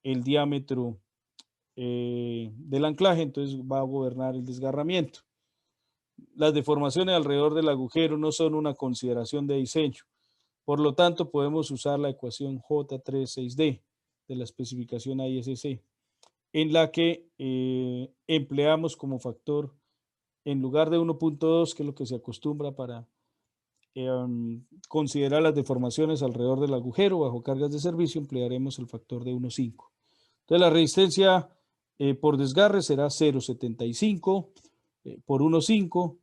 el diámetro del anclaje, entonces va a gobernar el desgarramiento. Las deformaciones alrededor del agujero no son una consideración de diseño, por lo tanto podemos usar la ecuación J36D de la especificación ISC, en la que empleamos como factor, en lugar de 1.2, que es lo que se acostumbra para considerar las deformaciones alrededor del agujero bajo cargas de servicio, emplearemos el factor de 1,5. Entonces la resistencia por desgarre será 0,75 por 1,5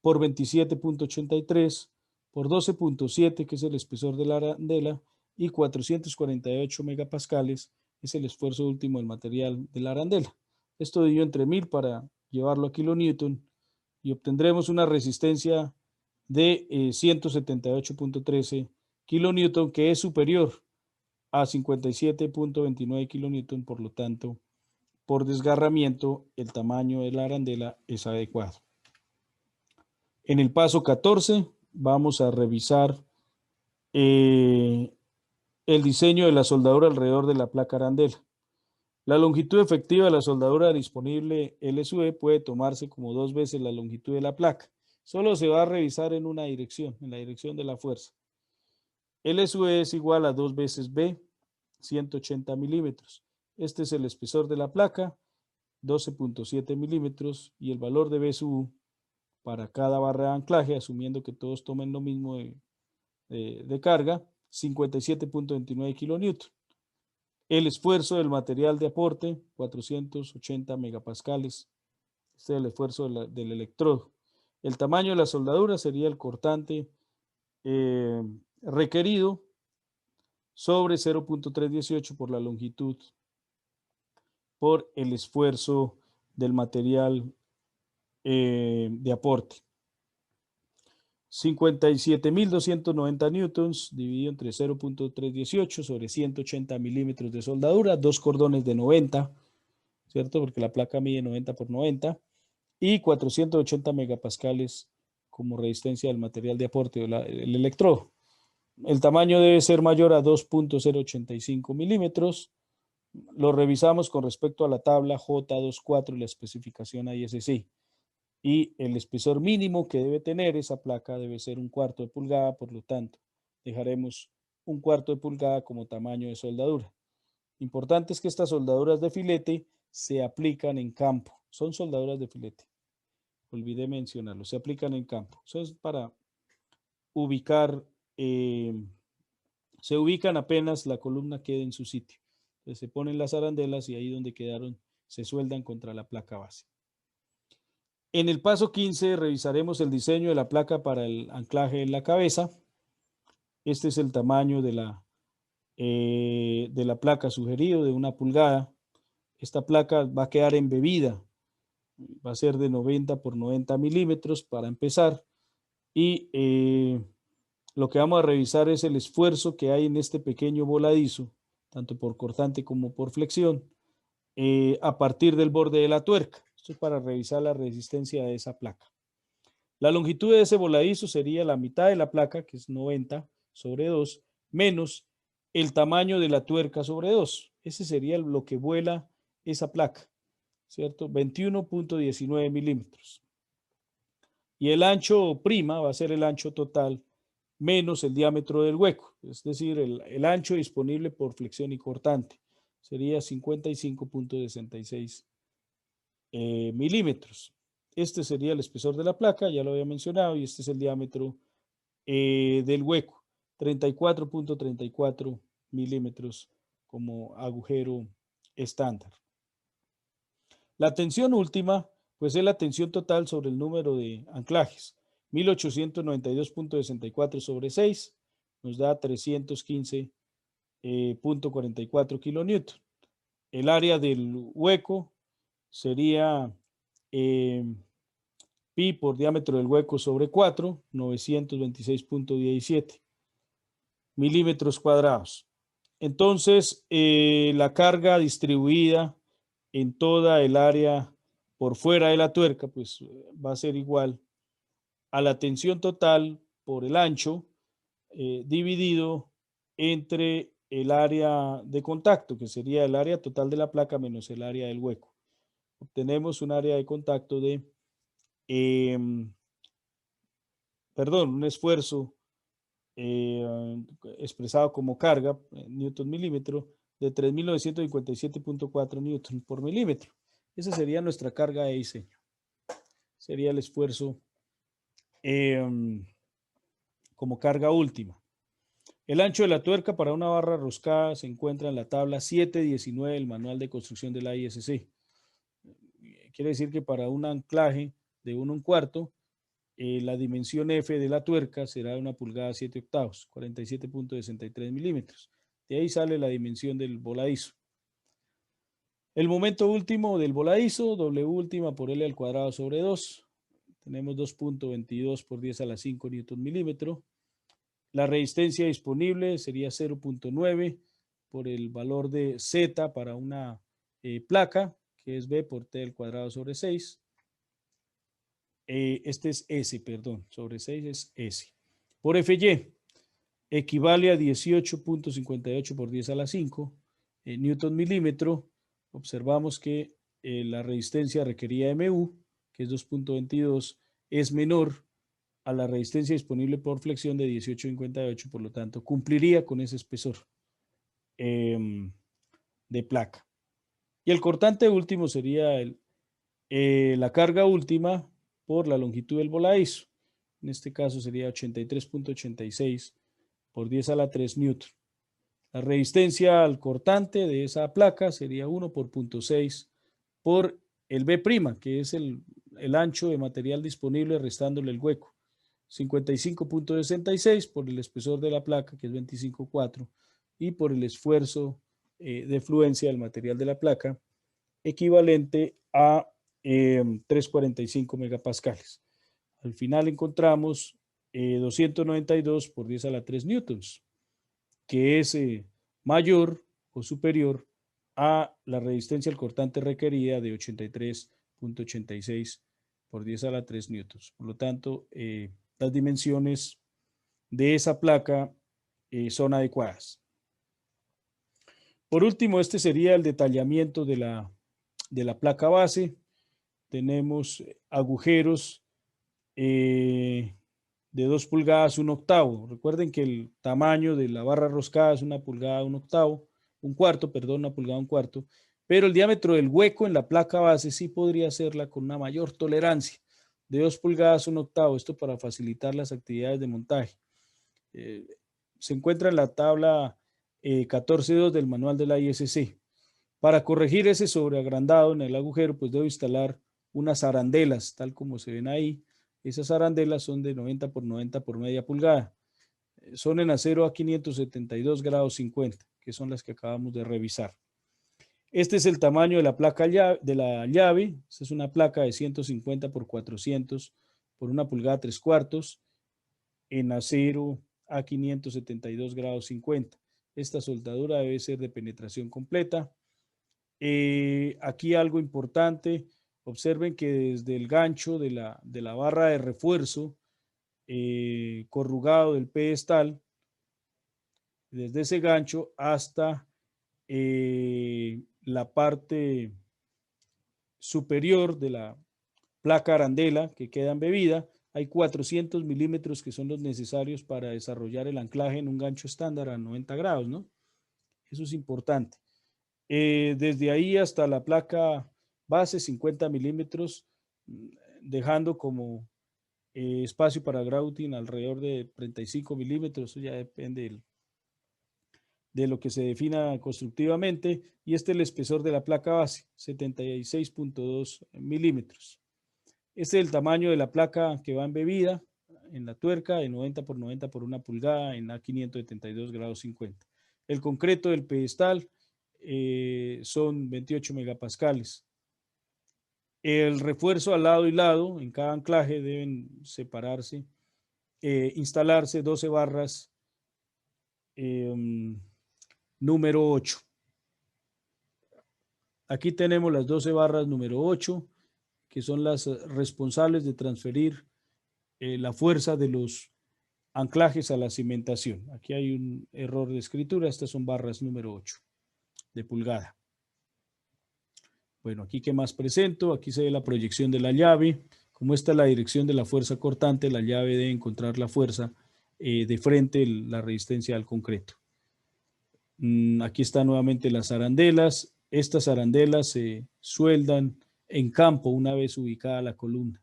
por 27,83 por 12,7, que es el espesor de la arandela, y 448 megapascales es el esfuerzo último del material de la arandela. Esto dividido entre 1000 para llevarlo a kilonewton y obtendremos una resistencia de 178,13 kilonewton, que es superior a 57,29 kilonewton. Por lo tanto, por desgarramiento, el tamaño de la arandela es adecuado. En el paso 14 vamos a revisar el diseño de la soldadura alrededor de la placa arandela. La longitud efectiva de la soldadura disponible LSUE puede tomarse como 2 veces la longitud de la placa. Solo se va a revisar en una dirección, en la dirección de la fuerza. LSUE es igual a 2 veces B, 180 milímetros. Este es el espesor de la placa, 12,7 milímetros, y el valor de BSU para cada barra de anclaje, asumiendo que todos tomen lo mismo de carga, 57,29 kilonewton. El esfuerzo del material de aporte, 480 megapascales. Este es el esfuerzo del electrodo. El tamaño de la soldadura sería el cortante requerido sobre 0,318 por la longitud por el esfuerzo del material de aporte. 57.290 newtons dividido entre 0,318 sobre 180 milímetros de soldadura, 2 cordones de 90, ¿cierto? Porque la placa mide 90 por 90, y 480 megapascales como resistencia del material de aporte del electrodo. El tamaño debe ser mayor a 2,085 milímetros. Lo revisamos con respecto a la tabla J24 y la especificación ISC. Y el espesor mínimo que debe tener esa placa debe ser 1/4 de pulgada, por lo tanto, dejaremos 1/4 de pulgada como tamaño de soldadura. Importante es que estas soldaduras de filete se aplican en campo. Son soldaduras de filete. Olvidé mencionarlo. Se aplican en campo. Eso es para ubicar, se ubican apenas la columna quede en su sitio. Entonces se ponen las arandelas y ahí donde quedaron se sueldan contra la placa base. En el paso 15 revisaremos el diseño de la placa para el anclaje en la cabeza. Este es el tamaño de la placa sugerido, de 1 pulgada. Esta placa va a quedar embebida. Va a ser de 90 por 90 milímetros para empezar. Y lo que vamos a revisar es el esfuerzo que hay en este pequeño voladizo, tanto por cortante como por flexión, a partir del borde de la tuerca. Esto es para revisar la resistencia de esa placa. La longitud de ese voladizo sería la mitad de la placa, que es 90 sobre 2, menos el tamaño de la tuerca sobre 2. Ese sería lo que vuela esa placa, ¿cierto? 21,19 milímetros. Y el ancho prima va a ser el ancho total menos el diámetro del hueco, es decir, el ancho disponible por flexión y cortante. Sería 55,66 milímetros. Este sería el espesor de la placa, ya lo había mencionado, y este es el diámetro del hueco, 34,34 milímetros como agujero estándar. La tensión última, pues es la tensión total sobre el número de anclajes, 1892,64 sobre 6, nos da 315,44 kilonewton. El área del hueco sería pi por diámetro del hueco sobre 4, 926,17 milímetros cuadrados. Entonces, la carga distribuida en toda el área por fuera de la tuerca, pues va a ser igual a la tensión total por el ancho dividido entre el área de contacto, que sería el área total de la placa menos el área del hueco. Obtenemos un área de contacto de, un esfuerzo expresado como carga, newton milímetro, de 3.957,4 newton por milímetro. Esa sería nuestra carga de diseño. Sería el esfuerzo como carga última. El ancho de la tuerca para una barra roscada se encuentra en la tabla 719 del manual de construcción de la ISC. Quiere decir que para un anclaje de 1 1/4, la dimensión F de la tuerca será de 1 pulgada 7 octavos, 47.63 milímetros. De ahí sale la dimensión del voladizo. El momento último del voladizo, W última por L al cuadrado sobre 2. Tenemos 2.22 por 10 a la 5 newton milímetro. La resistencia disponible sería 0.9 por el valor de Z para una placa, que es B por T al cuadrado sobre 6. Este es S, perdón, sobre 6 es S. Por FY, equivale a 18.58 por 10 a la 5 newton milímetro. Observamos que la resistencia requerida MU, que es 2.22, es menor a la resistencia disponible por flexión de 18.58, por lo tanto, cumpliría con ese espesor de placa. Y el cortante último sería la carga última por la longitud del voladizo. En este caso sería 83.86 por 10 a la 3 newton. La resistencia al cortante de esa placa sería 1 por 0.6 por el B', que es el ancho de material disponible restándole el hueco. 55.66 por el espesor de la placa, que es 25.4, y por el esfuerzo de fluencia del material de la placa, equivalente a 345 megapascales. Al final encontramos 292 por 10 a la 3 newtons, que es mayor o superior a la resistencia al cortante requerida de 83.86 por 10 a la 3 newtons. Por lo tanto, las dimensiones de esa placa son adecuadas. Por último, este sería el detallamiento de la placa base. Tenemos agujeros de 2 pulgadas 1 octavo. Recuerden que el tamaño de la barra roscada es 1 pulgada 1 octavo, 1/4, perdón, 1 pulgada 1/4, pero el diámetro del hueco en la placa base sí podría hacerla con una mayor tolerancia de 2 pulgadas 1 octavo, esto para facilitar las actividades de montaje. Se encuentra en la tabla 14.2 del manual de la ISC. Para corregir ese sobreagrandado en el agujero, pues debo instalar unas arandelas, tal como se ven ahí. Esas arandelas son de 90 por 90 por media pulgada. Son en acero a 572 grados 50, que son las que acabamos de revisar. Este es el tamaño de la placa de la llave. Esta es una placa de 150 por 400 por 1 pulgada 3/4 en acero a 572 grados 50. Esta soldadura debe ser de penetración completa. Aquí algo importante, observen que desde el gancho de la barra de refuerzo corrugado del pedestal, desde ese gancho hasta la parte superior de la placa arandela que queda embebida, hay 400 milímetros que son los necesarios para desarrollar el anclaje en un gancho estándar a 90 grados, ¿no? Eso es importante. Desde ahí hasta la placa base, 50 milímetros, dejando como espacio para grouting alrededor de 35 milímetros, eso ya depende de lo que se defina constructivamente, y este es el espesor de la placa base, 76.2 milímetros. Este es el tamaño de la placa que va embebida en la tuerca, de 90 por 90 por 1 pulgada en A572 grados 50. El concreto del pedestal son 28 megapascales. El refuerzo al lado y lado, en cada anclaje deben separarse, instalarse 12 barras número 8. Aquí tenemos las 12 barras número 8, que son las responsables de transferir la fuerza de los anclajes a la cimentación. Aquí hay un error de escritura, estas son barras número 8 de pulgada. Bueno, aquí qué más presento, aquí se ve la proyección de la llave. Como esta es la dirección de la fuerza cortante, la llave debe encontrar la fuerza de frente, la resistencia al concreto. Aquí están nuevamente las arandelas. Estas arandelas se sueldan en campo una vez ubicada la columna.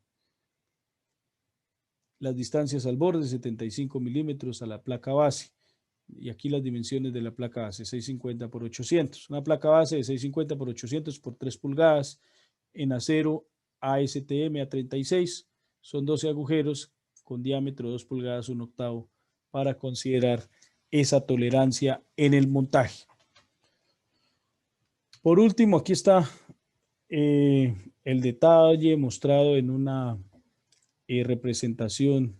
las distancias al borde, 75 milímetros a la placa base. Y aquí las dimensiones de la placa base, 650 por 800. Una placa base de 650 por 800 por 3 pulgadas en acero ASTM A36. Son 12 agujeros con diámetro 2 pulgadas 1/8 para considerar esa tolerancia en el montaje. Por último, aquí está el detalle mostrado en una representación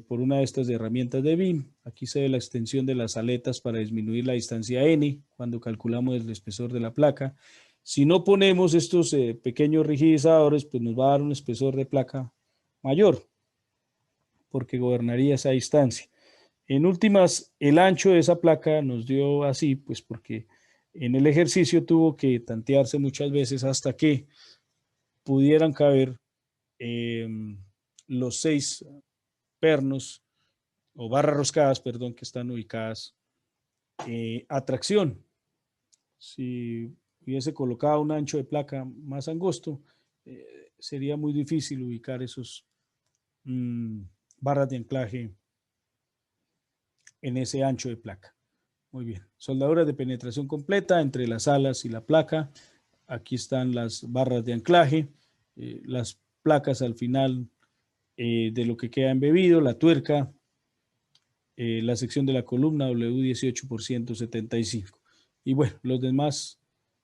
por una de estas herramientas de BIM. Aquí se ve la extensión de las aletas para disminuir la distancia N cuando calculamos el espesor de la placa. Si no ponemos estos pequeños rigidizadores, pues nos va a dar un espesor de placa mayor, porque gobernaría esa distancia. En últimas, el ancho de esa placa nos dio así, pues porque en el ejercicio tuvo que tantearse muchas veces hasta que pudieran caber los 6 pernos o barras roscadas, perdón, que están ubicadas a tracción. Si hubiese colocado un ancho de placa más angosto, sería muy difícil ubicar esos barras de anclaje en ese ancho de placa. Muy bien, soldaduras de penetración completa entre las alas y la placa. Aquí están las barras de anclaje, las placas al final de lo que queda embebido, la tuerca, la sección de la columna W18 por 175. Y bueno, los demás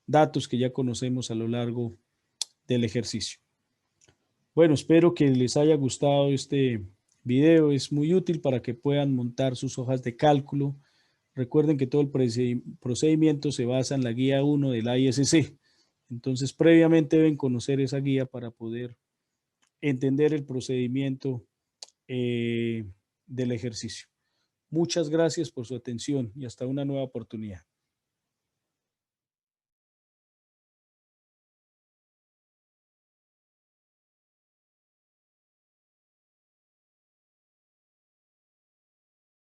datos que ya conocemos a lo largo del ejercicio. Bueno, espero que les haya gustado este video. Es muy útil para que puedan montar sus hojas de cálculo. Recuerden que todo el procedimiento se basa en la guía 1 del ISC. Entonces, previamente deben conocer esa guía para poder entender el procedimiento del ejercicio. Muchas gracias por su atención y hasta una nueva oportunidad.